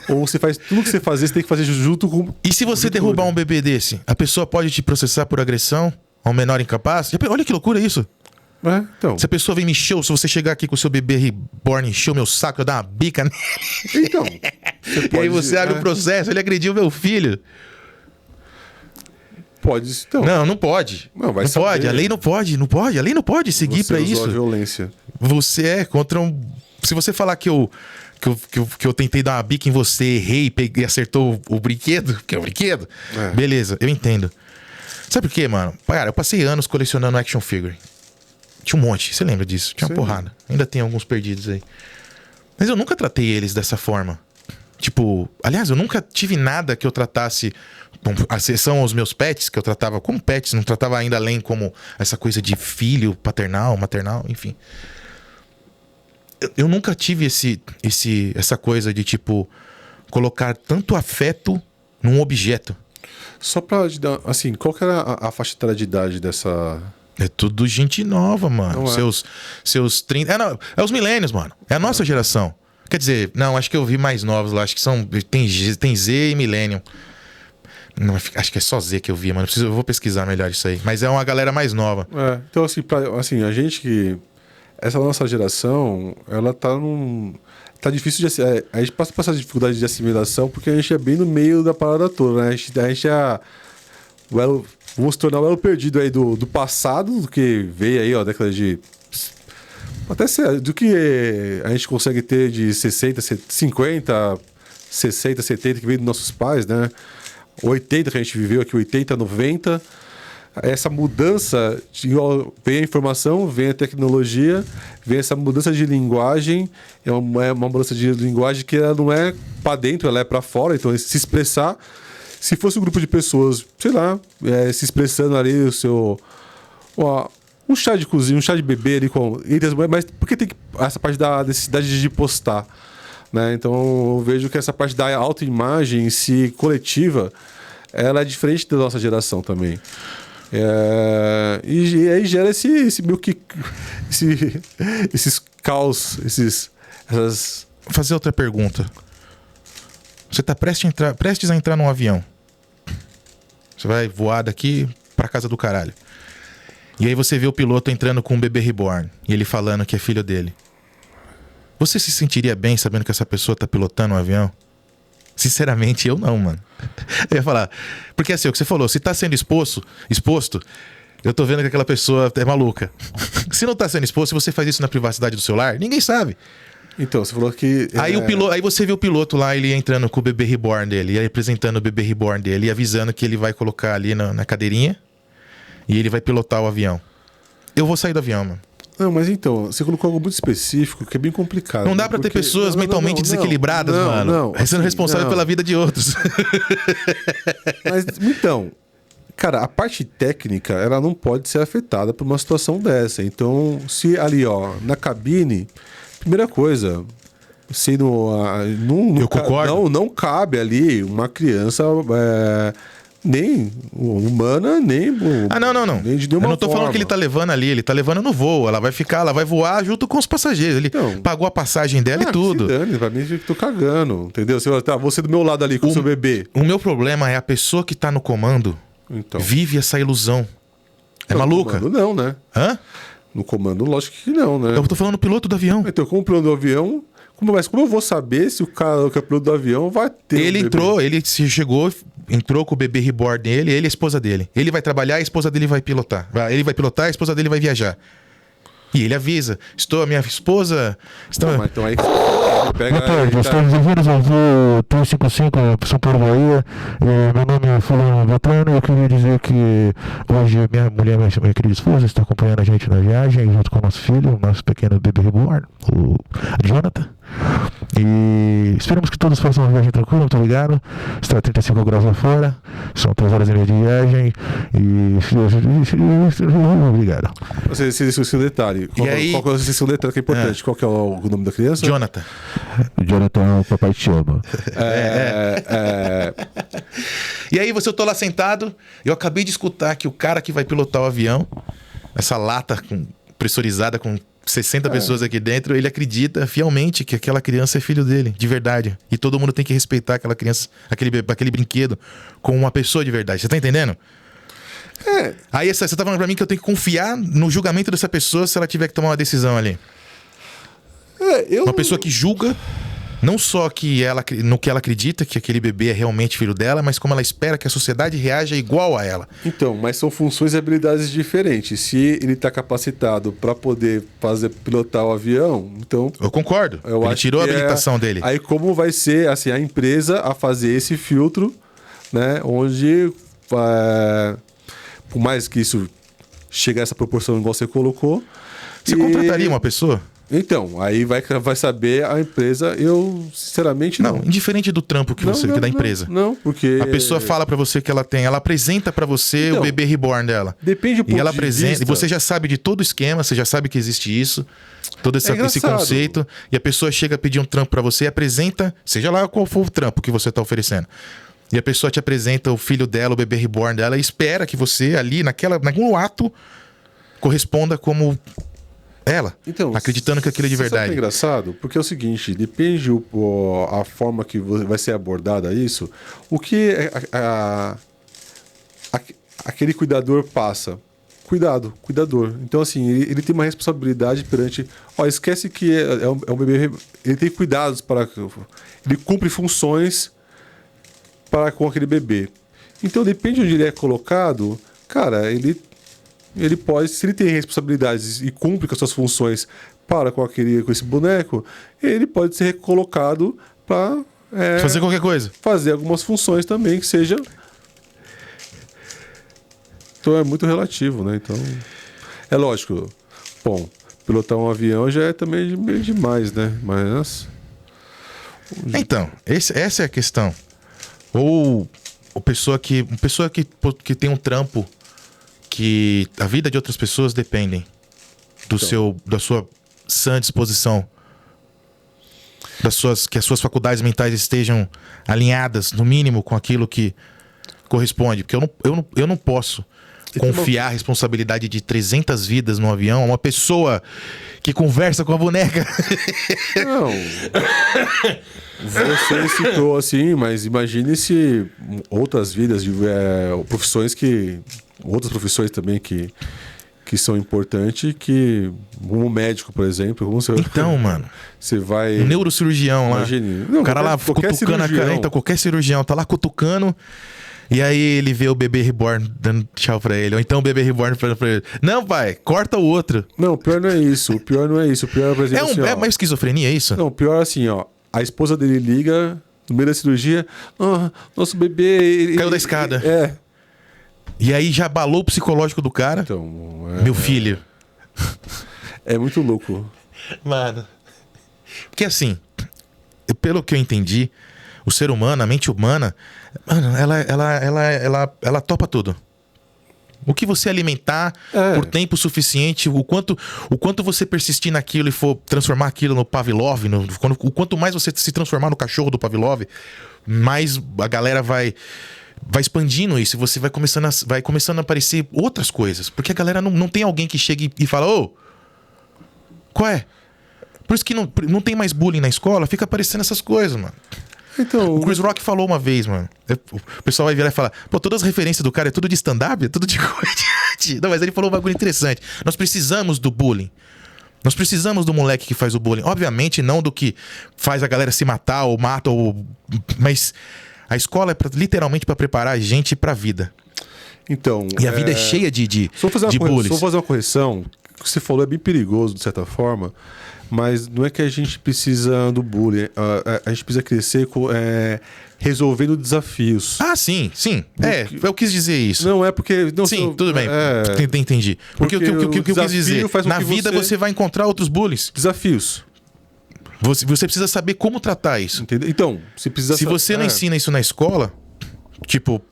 Ou você faz tudo que você fazer, você tem que fazer junto com... E se você derrubar um bebê desse? A pessoa pode te processar por agressão a um menor incapaz? Olha que loucura isso. Então. Se a pessoa vem me encher, se você chegar aqui com o seu bebê reborn, encher o meu saco, eu dar uma bica nele. Então. E aí você abre o processo, ele agrediu meu filho. Pode, então. Não pode. Não pode. A lei não pode. A lei não pode seguir pra isso. Você usou a violência. Você é contra um... Se você falar que eu tentei dar uma bica em você, errei e acertou o brinquedo, que é o brinquedo, beleza, eu entendo. Sabe por quê, mano? Cara, eu passei anos colecionando action figure. Tinha um monte, você lembra disso? Tinha uma porrada. Ainda tem alguns perdidos aí. Mas eu nunca tratei eles dessa forma. Tipo, aliás, eu nunca tive nada que eu tratasse, a exceção aos meus pets, que eu tratava como pets, não tratava ainda além como essa coisa de filho, paternal, maternal, enfim. Eu nunca tive essa coisa de, tipo, colocar tanto afeto num objeto. Só pra, assim, qual que era a faixa etária de idade dessa... É tudo gente nova, mano. Seus 30... É os milênios, mano. É a nossa geração. Quer dizer, não, acho que eu vi mais novos lá. Acho que são... Tem Z e Millennium. Não, acho que é só Z que eu vi, mano. Eu vou pesquisar melhor isso aí. Mas é uma galera mais nova. Então, assim, a gente que... Essa nossa geração, ela tá tá difícil de... A gente passa por essa dificuldade de assimilação porque a gente é bem no meio da parada toda, né? A gente é... Vamos se tornar o elo perdido aí do passado, do que veio aí, ó, década de... Até do que a gente consegue ter de 60, 50, 60, 70, que veio dos nossos pais, né? 80 que a gente viveu aqui, 80, 90. Essa mudança, vem a informação, vem a tecnologia, vem essa mudança de linguagem. É uma mudança de linguagem que ela não é para dentro, ela é para fora. Então, se expressar, se fosse um grupo de pessoas, sei lá, se expressando ali o seu... um chá de cozinha, um chá de bebê ali com... Mas por que tem essa parte da necessidade de postar? Né? Então eu vejo que essa parte da autoimagem em si, coletiva, ela é diferente da nossa geração também. E aí gera esse meio que... esses caos, essas... Vou fazer outra pergunta. Você tá prestes a entrar num avião. Você vai voar daqui pra casa do caralho. E aí você vê o piloto entrando com um bebê reborn e ele falando que é filho dele. Você se sentiria bem sabendo que essa pessoa tá pilotando um avião? Sinceramente, eu não, mano. Eu ia falar... Porque assim, o que você falou, se tá sendo exposto, eu tô vendo que aquela pessoa é maluca. Se não tá sendo exposto, se você faz isso na privacidade do celular, ninguém sabe. Então, você falou que... Aí você vê o piloto lá, ele entrando com o bebê reborn dele, e apresentando o bebê reborn dele, e avisando que ele vai colocar ali na cadeirinha, e ele vai pilotar o avião. Eu vou sair do avião, mano. Não, mas então, você colocou algo muito específico que é bem complicado. Não dá pra ter pessoas mentalmente desequilibradas, mano. Sendo assim, responsável pela vida de outros. Mas, então, cara, a parte técnica, ela não pode ser afetada por uma situação dessa. Então, se ali, ó, na cabine, primeira coisa, se Eu concordo. não cabe ali uma criança nem humana, nem nem de nenhuma Eu não tô falando forma. que ele tá levando ali, ele tá levando no voo. Ela vai voar junto com os passageiros. Ele pagou a passagem dela e tudo. Se dane, pra mim eu tô cagando, entendeu? Você do meu lado ali com o seu bebê. O meu problema é a pessoa que tá no comando Então, vive essa ilusão. É no maluca? comando não, né? Hã? No comando, lógico que não, né? Eu tô falando do piloto do avião. Então, como piloto do avião, mas como eu vou saber se o cara que é piloto do avião vai ter Ele um bebê? entrou, ele se chegou, entrou com o bebê reborn dele, ele e a esposa dele. Ele vai trabalhar, a esposa dele vai pilotar. Ele vai pilotar, a esposa dele vai viajar. E ele avisa: a minha esposa. Não, mas então aí pega. Boa tarde, estamos ouvindo ao voo 355 São Paulo, Bahia. Meu nome é Fulano Beltrano e eu queria dizer que hoje minha mulher, minha querida esposa, está acompanhando a gente na viagem, junto com o nosso filho, o nosso pequeno bebê reborn, o Jonathan. E esperamos que todos façam uma viagem tranquila, muito obrigado. Está a 35 graus lá fora, são 3 horas e meia de viagem. E obrigado. Você esqueceu um detalhe. Qual que é o detalhe que é importante? Qual que é o nome da criança? Jonathan. Jonathan, o papai te ama. E aí, eu tô lá sentado, eu acabei de escutar que o cara que vai pilotar o avião, essa lata pressurizada com 60 pessoas aqui dentro, ele acredita fielmente que aquela criança é filho dele, de verdade. E todo mundo tem que respeitar aquela criança, aquele brinquedo, como uma pessoa de verdade. Você tá entendendo? Aí você tá falando pra mim que eu tenho que confiar no julgamento dessa pessoa se ela tiver que tomar uma decisão ali. Uma pessoa que julga não só no que ela acredita, que aquele bebê é realmente filho dela, mas como ela espera que a sociedade reaja igual a ela. Então, mas são funções e habilidades diferentes. Se ele está capacitado para poder pilotar o avião, então... Eu concordo. Eu Ele acho tirou a que habilitação dele. Aí como vai ser assim, a empresa a fazer esse filtro, né? Onde, por mais que isso chegue a essa proporção igual você colocou... Você contrataria uma pessoa? Então, aí vai saber a empresa. Eu, sinceramente, não. Não, indiferente do trampo que da empresa. Não, porque... A pessoa fala pra você que ela apresenta pra você o bebê reborn dela. Depende do ponto E ela de apresenta, vista. e você já sabe de todo o esquema, você já sabe que existe isso, todo esse engraçado. conceito, e a pessoa chega a pedir um trampo pra você e apresenta, seja lá qual for o trampo que você tá oferecendo. E a pessoa te apresenta o filho dela, o bebê reborn dela, e espera que você ali, naquele ato, corresponda como ela, Então, acreditando que aquilo é de sabe o que verdade. é engraçado? Porque é o seguinte, depende a forma que vai ser abordada isso, o que aquele cuidador passa. Cuidador. Então, assim, ele tem uma responsabilidade perante... esquece que é um bebê... Ele tem cuidados para... Ele cumpre funções com aquele bebê. Então, depende de onde ele é colocado, cara, ele pode, se ele tem responsabilidades e cumpre com as suas funções com esse boneco, ele pode ser recolocado para Fazer qualquer coisa. fazer algumas funções também que seja. Então é muito relativo, né? Então é lógico. Bom, pilotar um avião já é também meio demais, né? Mas Então, essa é a questão. Ou pessoa que tem um trampo que a vida de outras pessoas dependem da sua sã disposição, que as suas faculdades mentais estejam alinhadas, no mínimo, com aquilo que corresponde. Porque eu não posso confiar a responsabilidade de 300 vidas no avião a uma pessoa que conversa com a boneca. não. Você citou assim, mas imagine se outras vidas, outras profissões também que são importantes, como médico, por exemplo. Então, mano. Você vai... Um neurocirurgião lá. Imagine. O cara lá cutucando a cara. Então, qualquer cirurgião tá lá cutucando. E aí ele vê o bebê reborn dando tchau pra ele. Ou então o bebê reborn falando pra ele: não, pai, corta o outro. Não, o pior não é isso. O pior, por exemplo, é uma esquizofrenia, é isso? Não, o pior é assim, ó. A esposa dele liga no meio da cirurgia. Nosso bebê... Caiu da escada. É. E aí já abalou o psicológico do cara. Então... Meu filho. É muito louco. Mano. Porque assim, pelo que eu entendi, o ser humano, a mente humana, mano, ela topa tudo. O que você alimentar por tempo suficiente, o quanto você persistir naquilo e for transformar aquilo no Pavlov, o quanto mais você se transformar no cachorro do Pavlov, mais a galera vai expandindo isso e você vai começando a aparecer outras coisas. Porque a galera não tem alguém que chegue e fala, ô, qual é? Por isso que não tem mais bullying na escola, fica aparecendo essas coisas, mano. Então, O Chris Rock falou uma vez, mano. O pessoal vai virar e falar, pô, todas as referências do cara é tudo de stand-up, é tudo de comediante. Não, mas ele falou um bagulho interessante. Nós precisamos do bullying. Nós precisamos do moleque que faz o bullying. Obviamente, não do que faz a galera se matar ou mata, mas a escola é literalmente pra preparar a gente pra vida. Então, E a vida é cheia de bullies. Só fazer uma correção. O que você falou é bem perigoso, de certa forma. Mas não é que a gente precisa do bullying. A gente precisa crescer resolvendo desafios. Ah, sim. Eu quis dizer isso. Não é porque... Não, Sim, tudo bem. Entendi. Porque o que eu quis dizer, na vida você vai encontrar outros bullies. Desafios. Você precisa saber como tratar isso. Entendeu? Então, você precisa... Se você não ensina isso na escola, tipo...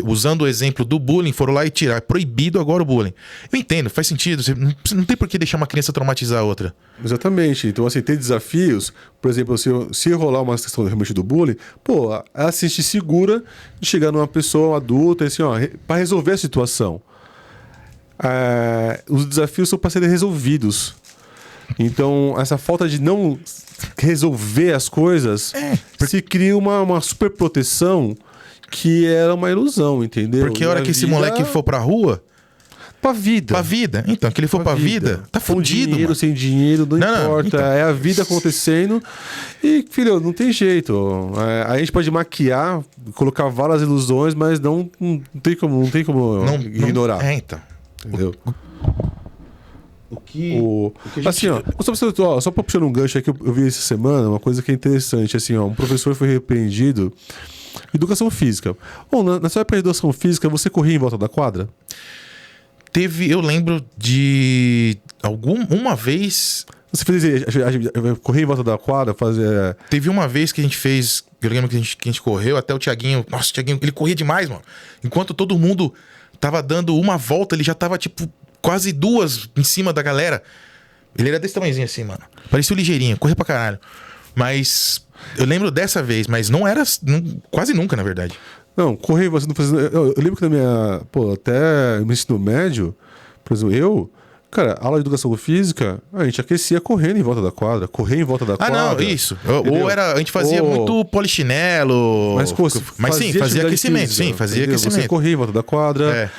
usando o exemplo do bullying, foram lá e tiraram. É proibido agora o bullying. Eu entendo, faz sentido. Você não tem por que deixar uma criança traumatizar a outra. Exatamente. Então, assim, ter desafios, por exemplo, se rolar uma questão realmente do bullying, pô, ela se sente segura de chegar numa pessoa adulta e assim, ó, para resolver a situação. Os desafios são para serem resolvidos. Então, essa falta de não resolver as coisas se cria uma super proteção que era uma ilusão, entendeu? Porque a hora que esse moleque for pra rua... Pra vida. Pra vida. Então, que ele for pra vida, tá fudido, dinheiro, mano. sem dinheiro, não importa. Então. É a vida acontecendo. E, filho, não tem jeito. A gente pode maquiar, colocar várias ilusões, mas não tem como ignorar. Então. Entendeu? O que Assim, só pra puxar um gancho aqui, eu vi essa semana uma coisa que é interessante. Assim, ó, um professor foi repreendido. Educação física. Bom, na sua época de educação física, você corria em volta da quadra? Eu lembro de uma vez... Você fez correr em volta da quadra, fazer... Teve uma vez que a gente fez... Eu lembro que a gente correu, até o Thiaguinho... Nossa, o Thiaguinho, ele corria demais, mano. Enquanto todo mundo tava dando uma volta, ele já tava, tipo, quase duas em cima da galera. Ele era desse tamanhozinho assim, mano. Parecia o ligeirinho, corria pra caralho. Mas... Eu lembro dessa vez, mas não era quase nunca, na verdade. Não, correr você não fazia... Eu lembro que na minha... Pô, até no ensino médio, por exemplo, cara, aula de educação física, a gente aquecia correndo em volta da quadra. Correr em volta da quadra. Ah, não, isso. Ou a gente fazia muito polichinelo. Mas sim, fazia aquecimento. Sim, fazia aquecimento. Você corria em volta da quadra.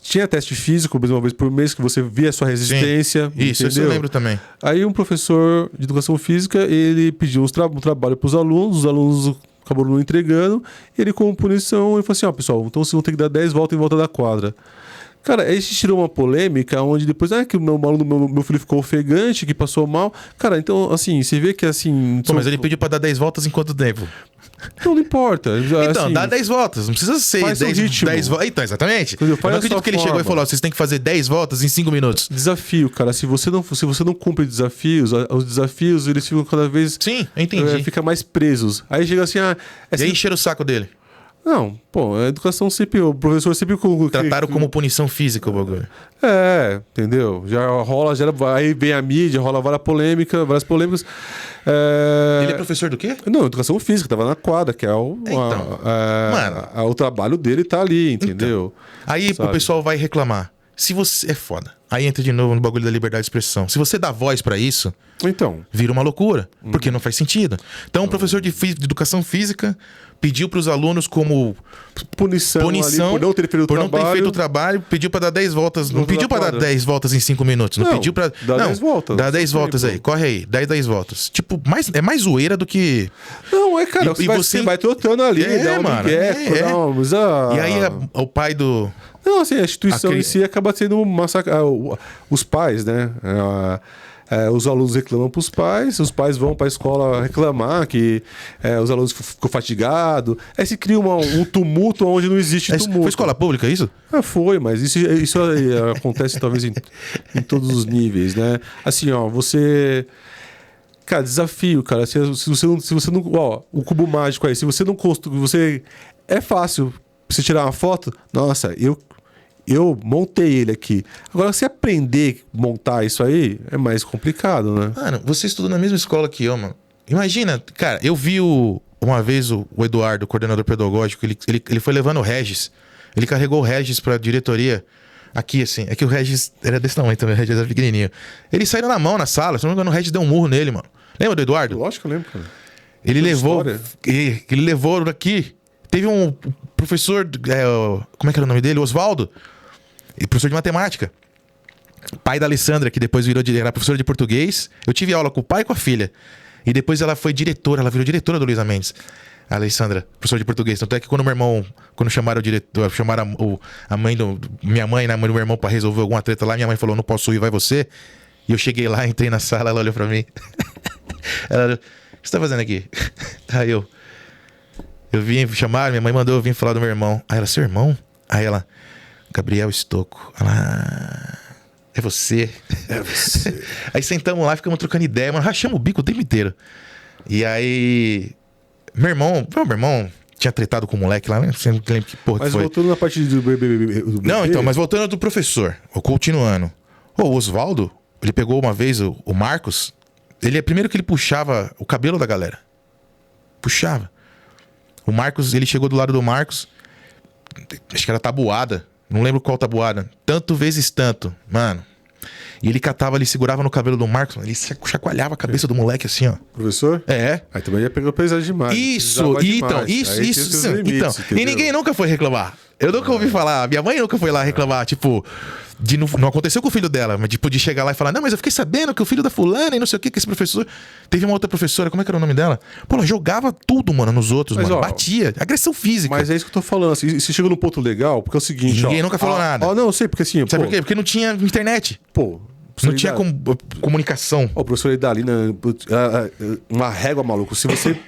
Tinha teste físico, uma vez por mês, que você via a sua resistência. Sim, isso eu lembro também. Aí um professor de educação física, ele pediu um trabalho para os alunos acabaram não entregando, e ele, como punição, ele falou assim, pessoal, então vocês vão ter que dar 10 voltas em volta da quadra. Cara, aí tirou uma polêmica onde depois, que o meu filho ficou ofegante, que passou mal. Cara, então, assim, você vê que assim... Pô, mas ele pediu pra dar 10 voltas em quanto tempo? Não importa. Então, assim, dá 10 voltas. Não precisa ser 10 voltas. Então, exatamente. Eu não acredito que ele chegou e falou, vocês têm que fazer 10 voltas em 5 minutos. Desafio, cara. Se você não cumpre desafios, os desafios, eles ficam cada vez... Sim, eu entendi. Fica mais presos. Aí chega assim... E aí encheram o saco dele. Não, pô, a educação sempre... O professor sempre... Trataram como punição física o bagulho. Entendeu? Aí vem a mídia, rola várias polêmicas. Ele é professor do quê? Não, educação física, tava na quadra, que é o trabalho dele tá ali, entendeu? Então, aí o pessoal vai reclamar. Se você... É foda. Aí entra de novo no bagulho da liberdade de expressão. Se você dá voz pra isso... Então... Vira uma loucura. Porque não faz sentido. Então, o professor de educação física pediu pros alunos como punição ali, por não ter feito o trabalho, pediu pra dar 10 voltas. Não pediu pra dar 10 voltas em 5 minutos. Não pediu pra... Dá 10 voltas. Dá 10 voltas aí. Corre aí. Dá 10 voltas. Tipo, é mais zoeira do que... Não, cara. Você vai trotando ali. Dá um E aí o pai do... Não, assim, a instituição em si acaba sendo um massacre. Os pais, né? os alunos reclamam para os pais vão para a escola reclamar que os alunos ficam fatigados. Aí se cria um tumulto onde não existe tumulto. Foi escola pública isso? Foi, mas isso acontece talvez em todos os níveis, né? Assim, ó, você... Cara, desafio, cara. Se você não... Ó, o cubo mágico aí, se você não construi... É fácil você tirar uma foto. Nossa, eu montei ele aqui. Agora, se aprender a montar isso aí, é mais complicado, né? Mano, você estudou na mesma escola que eu, mano. Imagina, cara, eu vi uma vez o Eduardo, o coordenador pedagógico, ele foi levando o Regis. Ele carregou o Regis pra diretoria. Aqui, assim. É que o Regis era desse tamanho também, o Regis era pequenininho. Eles saíram na mão na sala. Se não me engano, o Regis deu um murro nele, mano. Lembra do Eduardo? Lógico que eu lembro, cara. Ele levou daqui. Teve um professor, como é que era o nome dele? Oswaldo. Professor de matemática. Pai da Alessandra, que depois era professora de português. Eu tive aula com o pai e com a filha. E depois ela foi diretora, ela virou diretora do Luísa Mendes. A Alessandra, professora de português. Tanto é que quando meu irmão, quando chamaram o diretor, a mãe minha mãe, né, a mãe do meu irmão pra resolver alguma treta lá, minha mãe falou, não posso ir, vai você. E eu cheguei lá, entrei na sala, ela olhou pra mim. Ela, o que você tá fazendo aqui? Aí eu vim chamar, minha mãe mandou eu vir falar do meu irmão. Aí ela, seu irmão? Aí ela, Gabriel Estocco. Ela, é você? É você. Aí sentamos lá, ficamos trocando ideia, mas rachamos o bico o tempo inteiro. E aí, meu irmão tinha tretado com o moleque lá, né? Você não lembra que porra Mas que foi. voltando na parte do bebê. Não, então, mas voltando do professor, continuando. O Oswaldo, ele pegou uma vez o Marcos, primeiro que ele puxava o cabelo da galera. Puxava. O Marcos, ele chegou do lado do Marcos, acho que era tabuada, não lembro qual tabuada, tanto vezes tanto, mano. E ele catava, ele segurava no cabelo do Marcos, ele chacoalhava a cabeça do moleque assim, ó. Professor? É. Aí também ia pegar pesado demais. Isso. Então. E ninguém nunca foi reclamar. Eu nunca ouvi falar, minha mãe nunca foi lá reclamar, tipo... Não aconteceu com o filho dela, mas tipo, de chegar lá e falar, não, mas eu fiquei sabendo que o filho da fulana e não sei o que esse professor... Teve uma outra professora, como é que era o nome dela? Pô, ela jogava tudo, mano, nos outros, mas, mano. ó, Batia, agressão física. Mas é isso que eu tô falando, assim, você chega num ponto legal, porque é o seguinte, Ninguém nunca falou nada. Não, eu sei, porque assim... Sabe por quê? Porque não tinha internet. Pô... Não tinha comunicação. O professor Idalina, uma régua, maluco. Se você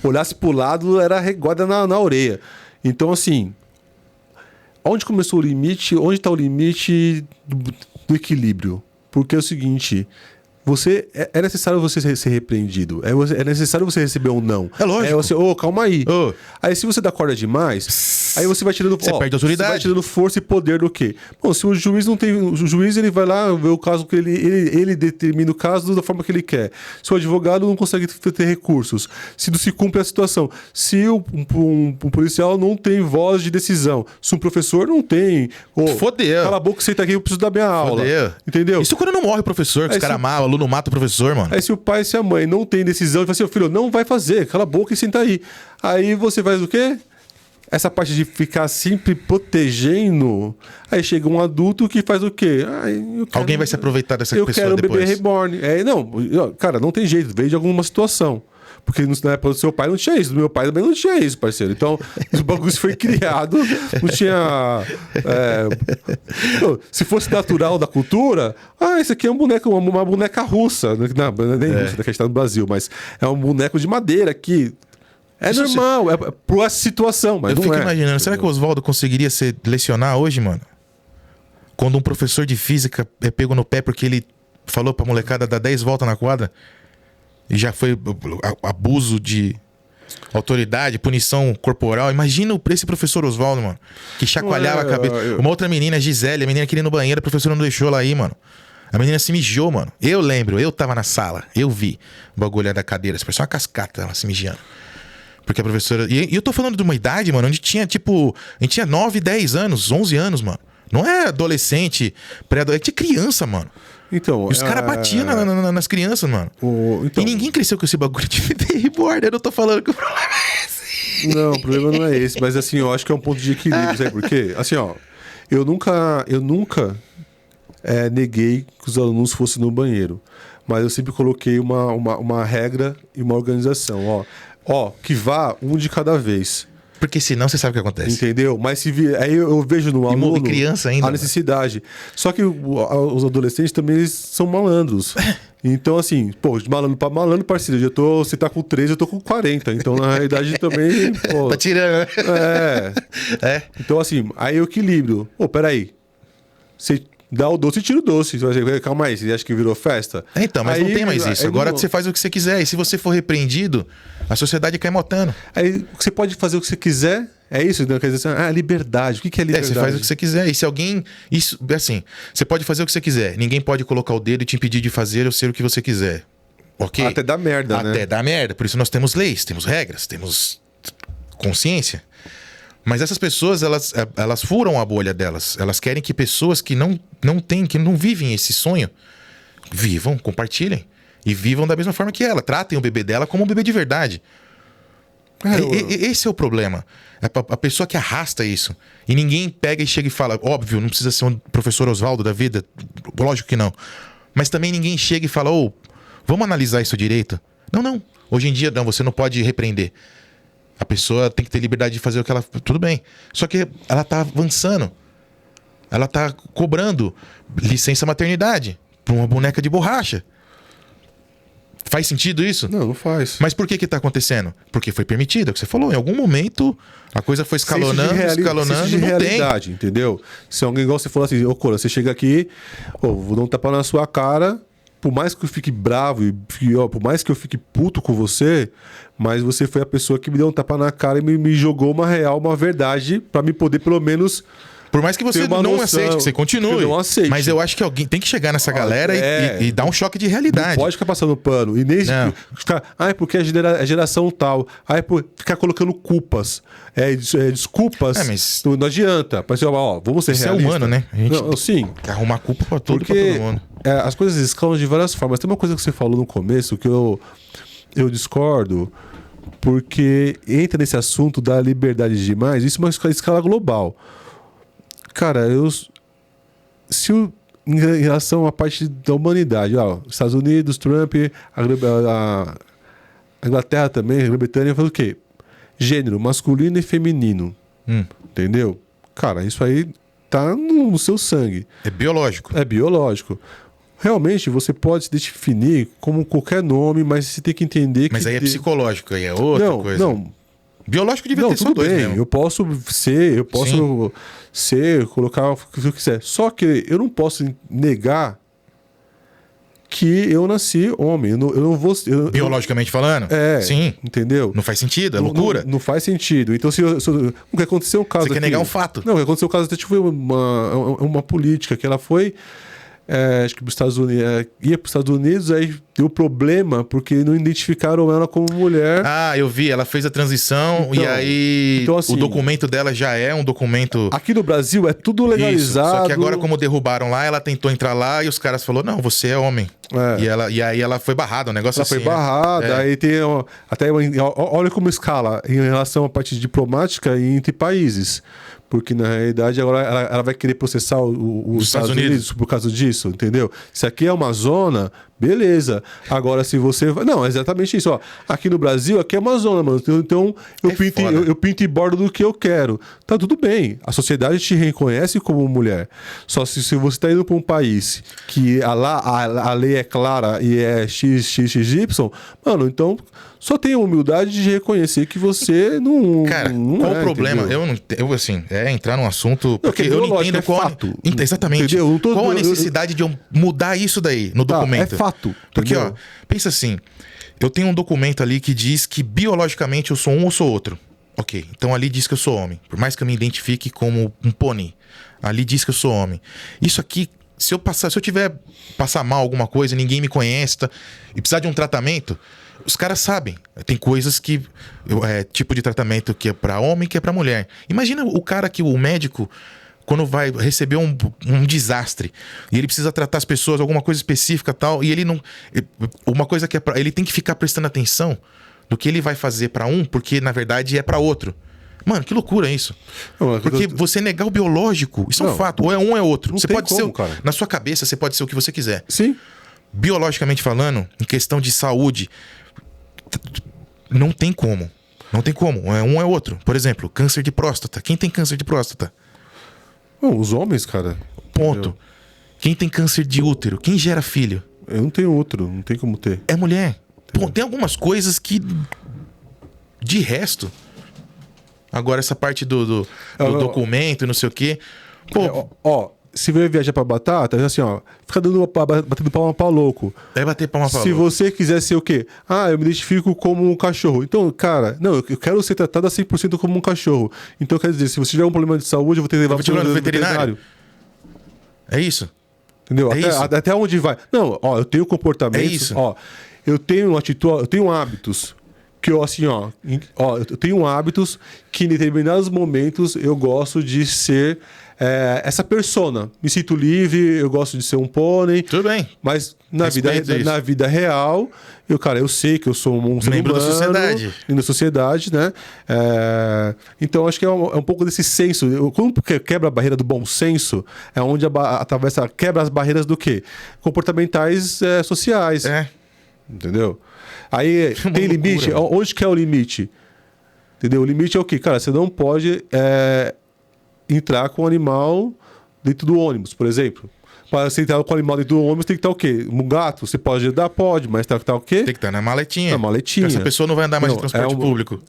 olhasse pro lado, era reguada na orelha. Então, assim... Onde começou o limite? Onde está o limite do equilíbrio? Porque é o seguinte... É necessário você ser repreendido. É necessário você receber um não. É lógico. Você, calma aí. Aí se você dá corda demais, aí você vai tirando... Você perde a autoridade. Você vai tirando força e poder do quê? Bom, se o juiz não tem... O juiz, ele vai lá ver o caso que ele determina o caso da forma que ele quer. Se o advogado não consegue ter recursos. Se não se cumpre a situação. Se um policial não tem voz de decisão. Se um professor não tem... Fodeu. Cala a boca, senta aqui, eu preciso dar minha aula. Fodeu. Entendeu? Isso quando não morre o professor, que os caras amam, aluno mata o professor, mano. Aí se o pai e se a mãe não tem decisão, ele fala assim, filho, não vai fazer, cala a boca e senta aí. Aí você faz o quê? Essa parte de ficar sempre protegendo, aí chega um adulto que faz o quê? Alguém vai se aproveitar dessa pessoa depois. Eu quero um bebê reborn. Cara, não tem jeito, veio de alguma situação. Porque na época do seu pai não tinha isso, do meu pai também não tinha isso, parceiro. Então, o bagulho foi criado, não tinha... se fosse natural da cultura, esse aqui é um boneco, uma boneca russa. Não é nem russa, que a gente tá no Brasil, mas é um boneco de madeira que... normal, é por essa situação, mas eu fico imaginando, será que o Oswaldo conseguiria lecionar hoje, mano? Quando um professor de física é pego no pé porque ele falou pra molecada dar 10 voltas na quadra... E já foi abuso de autoridade, punição corporal. Imagina esse professor Oswaldo, mano. Que chacoalhava a cabeça. Uma outra menina, Gisele, a menina queria ir no banheiro, a professora não deixou ela ir, mano. A menina se mijou, mano. Eu lembro, eu tava na sala, eu vi o bagulho da cadeira. Parecia uma cascata, ela se mijando. Porque a professora... E eu tô falando de uma idade, mano, onde tinha, tipo... A gente tinha 9, 10 anos, 11 anos, mano. Não é adolescente, pré-adolescente, é criança, mano. Então, e os caras batiam nas crianças, mano. Então, e ninguém cresceu com esse bagulho de reborn. Eu não tô falando que o problema é esse. Não, o problema não é esse. Mas assim, eu acho que é um ponto de equilíbrio. Sabe por quê? Assim, ó. Eu nunca neguei que os alunos fossem no banheiro. Mas eu sempre coloquei uma regra e uma organização. Que vá um de cada vez. Porque senão você sabe o que acontece. Entendeu? Mas aí eu vejo no aluno criança ainda, a necessidade. Só que os adolescentes também eles são malandros. Então, assim, pô, de malandro pra malandro, parceiro, você tá com 13, eu tô com 40. Então, na realidade, também, pô... Tá tirando, né? É. Então, assim, aí o equilíbrio. Pô, peraí. Você dá o doce e tira o doce. Você vai dizer, calma aí, você acha que virou festa? Então, mas aí, não tem mais isso. Agora não... você faz o que você quiser. E se você for repreendido, a sociedade cai motando. Aí você pode fazer o que você quiser. É isso? Quer dizer assim, liberdade. O que é liberdade? Você faz o que você quiser. E se alguém... Isso, assim, você pode fazer o que você quiser. Ninguém pode colocar o dedo e te impedir de fazer ou ser o que você quiser. Ok? Até dá merda, né? Até dá merda. Por isso nós temos leis, temos regras, temos consciência. Mas essas pessoas, elas furam a bolha delas. Elas querem que pessoas que não têm, que não vivem esse sonho, vivam, compartilhem. E vivam da mesma forma que ela. Tratem o bebê dela como um bebê de verdade. Esse é o problema. É a pessoa que arrasta isso. E ninguém pega e chega e fala, óbvio, não precisa ser um professor Oswaldo da vida. Lógico que não. Mas também ninguém chega e fala, vamos analisar isso direito. Não. Hoje em dia, não, você não pode repreender. A pessoa tem que ter liberdade de fazer o que ela... Tudo bem. Só que ela tá avançando. Ela tá cobrando licença maternidade pra uma boneca de borracha. Faz sentido isso? Não faz. Mas por que tá acontecendo? Porque foi permitido, é o que você falou. Em algum momento, a coisa foi escalonando, escalonando, de não realidade, tem. Entendeu? Se alguém igual você falou assim, Cora, você chega aqui, vou dar um tapa na sua cara, por mais que eu fique bravo e por mais que eu fique puto com você, mas você foi a pessoa que me deu um tapa na cara e me jogou uma real, uma verdade, pra me poder pelo menos... Por mais que você não aceite, que você continue. Não aceite. Mas eu acho que alguém tem que chegar nessa galera e dar um choque de realidade. Não pode ficar passando pano. E nem ficar, porque é geração tal. Ficar colocando culpas. Desculpas. Mas... Não adianta. Mas, vamos ser isso realistas. É humano, né? A gente sim. Tem que arrumar culpa pra todo mundo. As coisas escalam de várias formas. Tem uma coisa que você falou no começo que eu discordo, porque entra nesse assunto da liberdade demais. Isso é uma escala global. Cara, em relação à parte da humanidade, Estados Unidos, Trump, a Inglaterra também, a Grã-Bretanha, faz o quê? Gênero, masculino e feminino. Entendeu? Cara, isso aí tá no seu sangue. É biológico. É biológico. Realmente, você pode se definir como qualquer nome, mas você tem que entender que... Mas aí é psicológico, aí é outra coisa. Não, biológico devia ter só dois mesmo. Eu posso colocar o que eu quiser. Só que eu não posso negar que eu nasci homem. Eu não vou... Biologicamente falando? Sim. Entendeu? Não faz sentido, é loucura. Não faz sentido. Então, se o que aconteceu um caso... Você quer negar um fato. Não, o que aconteceu um caso... Foi uma política que ela foi... acho que para os Estados Unidos, ia para os Estados Unidos, aí deu problema porque não identificaram ela como mulher. Eu vi, ela fez a transição e aí assim, o documento dela já é um documento... Aqui no Brasil é tudo legalizado. Isso. Só que agora, como derrubaram lá, ela tentou entrar lá e os caras falaram, não, você é homem. E aí ela foi barrada, um negócio assim. Ela foi barrada, aí tem até olha como escala em relação à parte diplomática e entre países. Porque, na realidade, agora ela vai querer processar os Estados Unidos por causa disso, entendeu? Se aqui é uma zona, beleza. Agora, se você... Não, é exatamente isso. Aqui no Brasil, aqui é uma zona, mano. Então, eu pinto e bordo do que eu quero. Tá tudo bem. A sociedade te reconhece como mulher. Só se você tá indo para um país que a lei é clara e é XXY, mano, então... Só tenha a humildade de reconhecer que você não... Cara, não qual o problema? Eu assim, entrar num assunto... Porque eu não entendo qual... fato. Exatamente. Qual a necessidade de eu mudar isso daí no documento? É fato. Porque, pensa assim, eu tenho um documento ali que diz que biologicamente eu sou um ou sou outro. Ok, então ali diz que eu sou homem. Por mais que eu me identifique como um pônei, ali diz que eu sou homem. Isso aqui... Se eu tiver passar mal alguma coisa, ninguém me conhece e precisar de um tratamento... Os caras sabem. Tem coisas que... tipo de tratamento que é pra homem, que é pra mulher. Imagina o médico, quando vai receber um desastre, e ele precisa tratar as pessoas, alguma coisa específica e tal, e ele não... Uma coisa que ele tem que ficar prestando atenção do que ele vai fazer pra um, porque, na verdade, é pra outro. Mano, que loucura isso. Porque você negar o biológico, isso é um fato. Ou é um ou é outro. Você pode ser... Cara. Na sua cabeça, você pode ser o que você quiser. Sim. Biologicamente falando, em questão de saúde... Não tem como. Não tem como. Um é outro. Por exemplo, câncer de próstata. Quem tem câncer de próstata? Os homens, cara. Ponto. Entendeu? Quem tem câncer de útero? Quem gera filho? Eu não tenho outro, não tem como ter. É mulher. Pô, tem algumas coisas que... De resto... Agora, essa parte do documento, não sei o quê... Pô, Ó, se vai viajar pra Batata, assim, ó, fica batendo palma pra louco. vai bater palma pra Se louco. você quiser ser o quê? Ah, eu me identifico como um cachorro. Então, cara, não, eu quero ser tratado a 100% como um cachorro. Então, quer dizer, se você tiver um problema de saúde, eu vou ter que levar te levar no veterinário? É isso? Entendeu? É isso? Até onde vai? Não, ó, eu tenho comportamentos. É isso. Ó, eu tenho atitude, eu tenho hábitos que eu, assim, ó, eu tenho hábitos que em determinados momentos eu gosto de ser essa persona. Me sinto livre, eu gosto de ser um pônei. Tudo bem. Mas na Respeito isso. vida real, eu sei que eu sou um ser Membro da humano, sociedade. membro da sociedade, né? Então, acho que é um pouco desse senso. Quando quebra a barreira do bom senso, é onde quebra as barreiras do quê? Comportamentais sociais. É. Entendeu? Aí tem limite. loucura, mano. Onde que é o limite? Entendeu? O limite é o quê? Cara, você não pode entrar com o animal dentro do ônibus, por exemplo. Para você entrar com o animal dentro do ônibus, tem que estar o quê? Um gato? Você pode dar? Pode, mas tem que estar o quê? Tem que estar na maletinha. Na maletinha. Essa pessoa não vai andar mais Não, de transporte é um- público.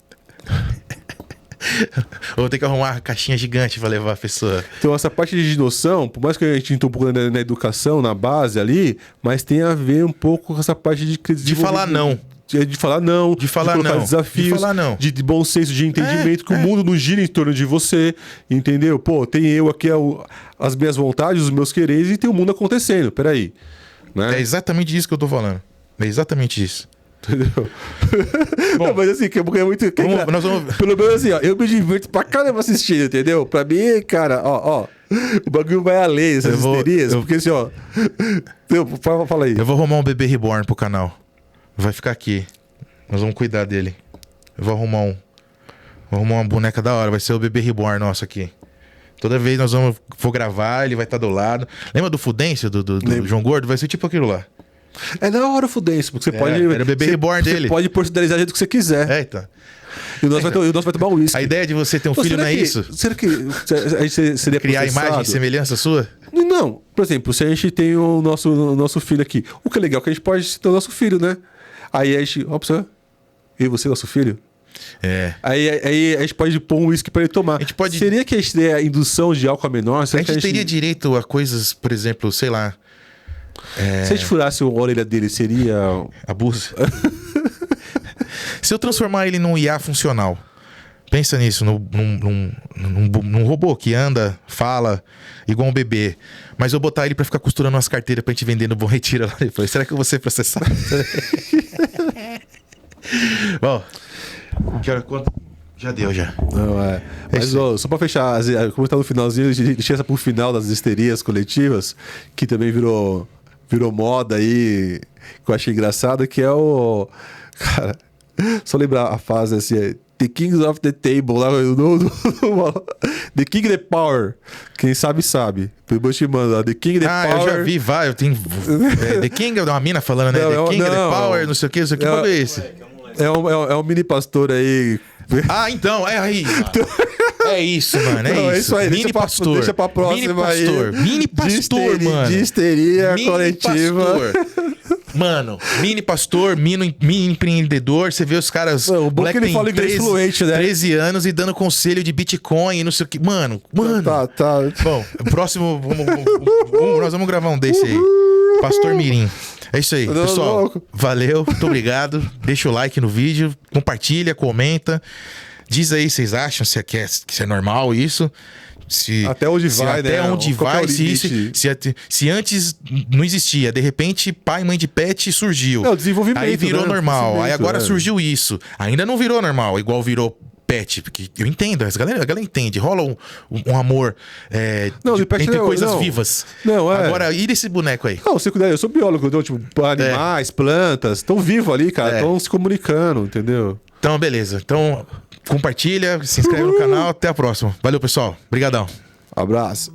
Ou tem que arrumar uma caixinha gigante pra levar a pessoa. Então, essa parte de noção, por mais que a gente entre um pouco na educação, na base ali, mas tem a ver um pouco com essa parte de falar não. De falar não, De falar colocar não. desafios, De falar não. de bom senso, de entendimento que o mundo não gira em torno de você, entendeu? Pô, tem eu aqui, as minhas vontades, os meus quereres e tem o mundo acontecendo, peraí. Né? É exatamente isso que eu tô falando. É exatamente isso. Entendeu? Bom, Não, mas assim, que é muito... nós vamos- Pelo menos assim, ó, eu me divirto pra caramba assistindo, entendeu? Pra mim, cara, ó, o bagulho vai além, essas histerias, porque assim, ó... Fala aí. Eu vou arrumar um bebê reborn pro canal. Vai ficar aqui. Nós vamos cuidar dele. Eu vou arrumar uma boneca da hora. Vai ser o bebê reborn nosso aqui. Toda vez nós vou gravar, ele vai estar do lado. Lembra do Fudêncio, do João Gordo? Vai ser tipo aquilo lá. É da hora o Fudêncio, porque você pode... era o bebê reborn dele. Você pode personalizar do jeito que você quiser. É, então. E o nosso vai tomar um uísque. A ideia de você ter um Pô, filho será não é que- isso? Será que a gente seria Criar processado? imagem e semelhança sua? Não. Por exemplo, se a gente tem o nosso filho aqui, o que é legal é que a gente pode ter o nosso filho, né? Aí a gente... Ó, pessoal, eu e você, nosso filho? É. Aí a gente pode pôr um uísque pra ele tomar. A gente pode- Seria que a gente teria a indução de álcool a menor? A Será que gente teria direito a coisas, por exemplo, sei lá, Se a gente furasse a orelha dele, seria... abuso. Se eu transformar ele num IA funcional, pensa nisso, num robô que anda, fala, igual um bebê, mas eu botar ele pra ficar costurando umas carteiras pra gente vender no Bom Retiro lá depois, será que eu vou ser processado? Bom, quanto? Já deu, já. Não, Mas, ó, só pra fechar, como tá no finalzinho, a gente deixa essa pro final das histerias coletivas, que também virou moda aí, que eu achei engraçado, que é o... Cara, só lembrar a frase assim, The Kings of the Table, lá The King the Power. Quem sabe, sabe. Depois te manda, The King the Power. Eu já vi vários, eu tenho... The King, é uma mina falando, né? Não, The King, The não. Power, não sei o que, qual é esse? É um mini pastor aí. Ah, então, é aí. É isso, mano. Não, é isso aí. Mini pastor. Deixa pra próxima Mini pastor. aí. Mini pastor, mano. De histeria Mini coletiva. pastor. Mano, mini pastor, mini empreendedor. Você vê os caras. Não, o bom é que ele fala inglês fluente, né? 13 anos e dando conselho de Bitcoin e não sei o que. Mano. Tá. Bom, próximo. Nós vamos gravar um desse aí. Pastor Mirim. É isso aí, Não, pessoal. louco. Valeu, muito obrigado. Deixa o like no vídeo, compartilha, comenta. Diz aí, vocês acham se é normal isso? Até onde vai, né? Até onde Qual que é vai, o limite? se antes não existia, de repente pai e mãe de pet surgiu. É o desenvolvimento, Aí virou né? normal. Aí agora Crescimento, surgiu isso. Ainda não virou normal, igual virou pet. Porque eu entendo, a galera entende. Rola um amor Não, de pet entre não, coisas não. vivas. Não, é. Agora, e desse boneco aí? Não, você cuidar, eu sou biólogo, então, tipo, animais, plantas, estão vivos ali, cara, estão se comunicando, entendeu? Então, beleza. Então, compartilha, se inscreve no canal. Até a próxima. Valeu, pessoal. Obrigadão. Abraço.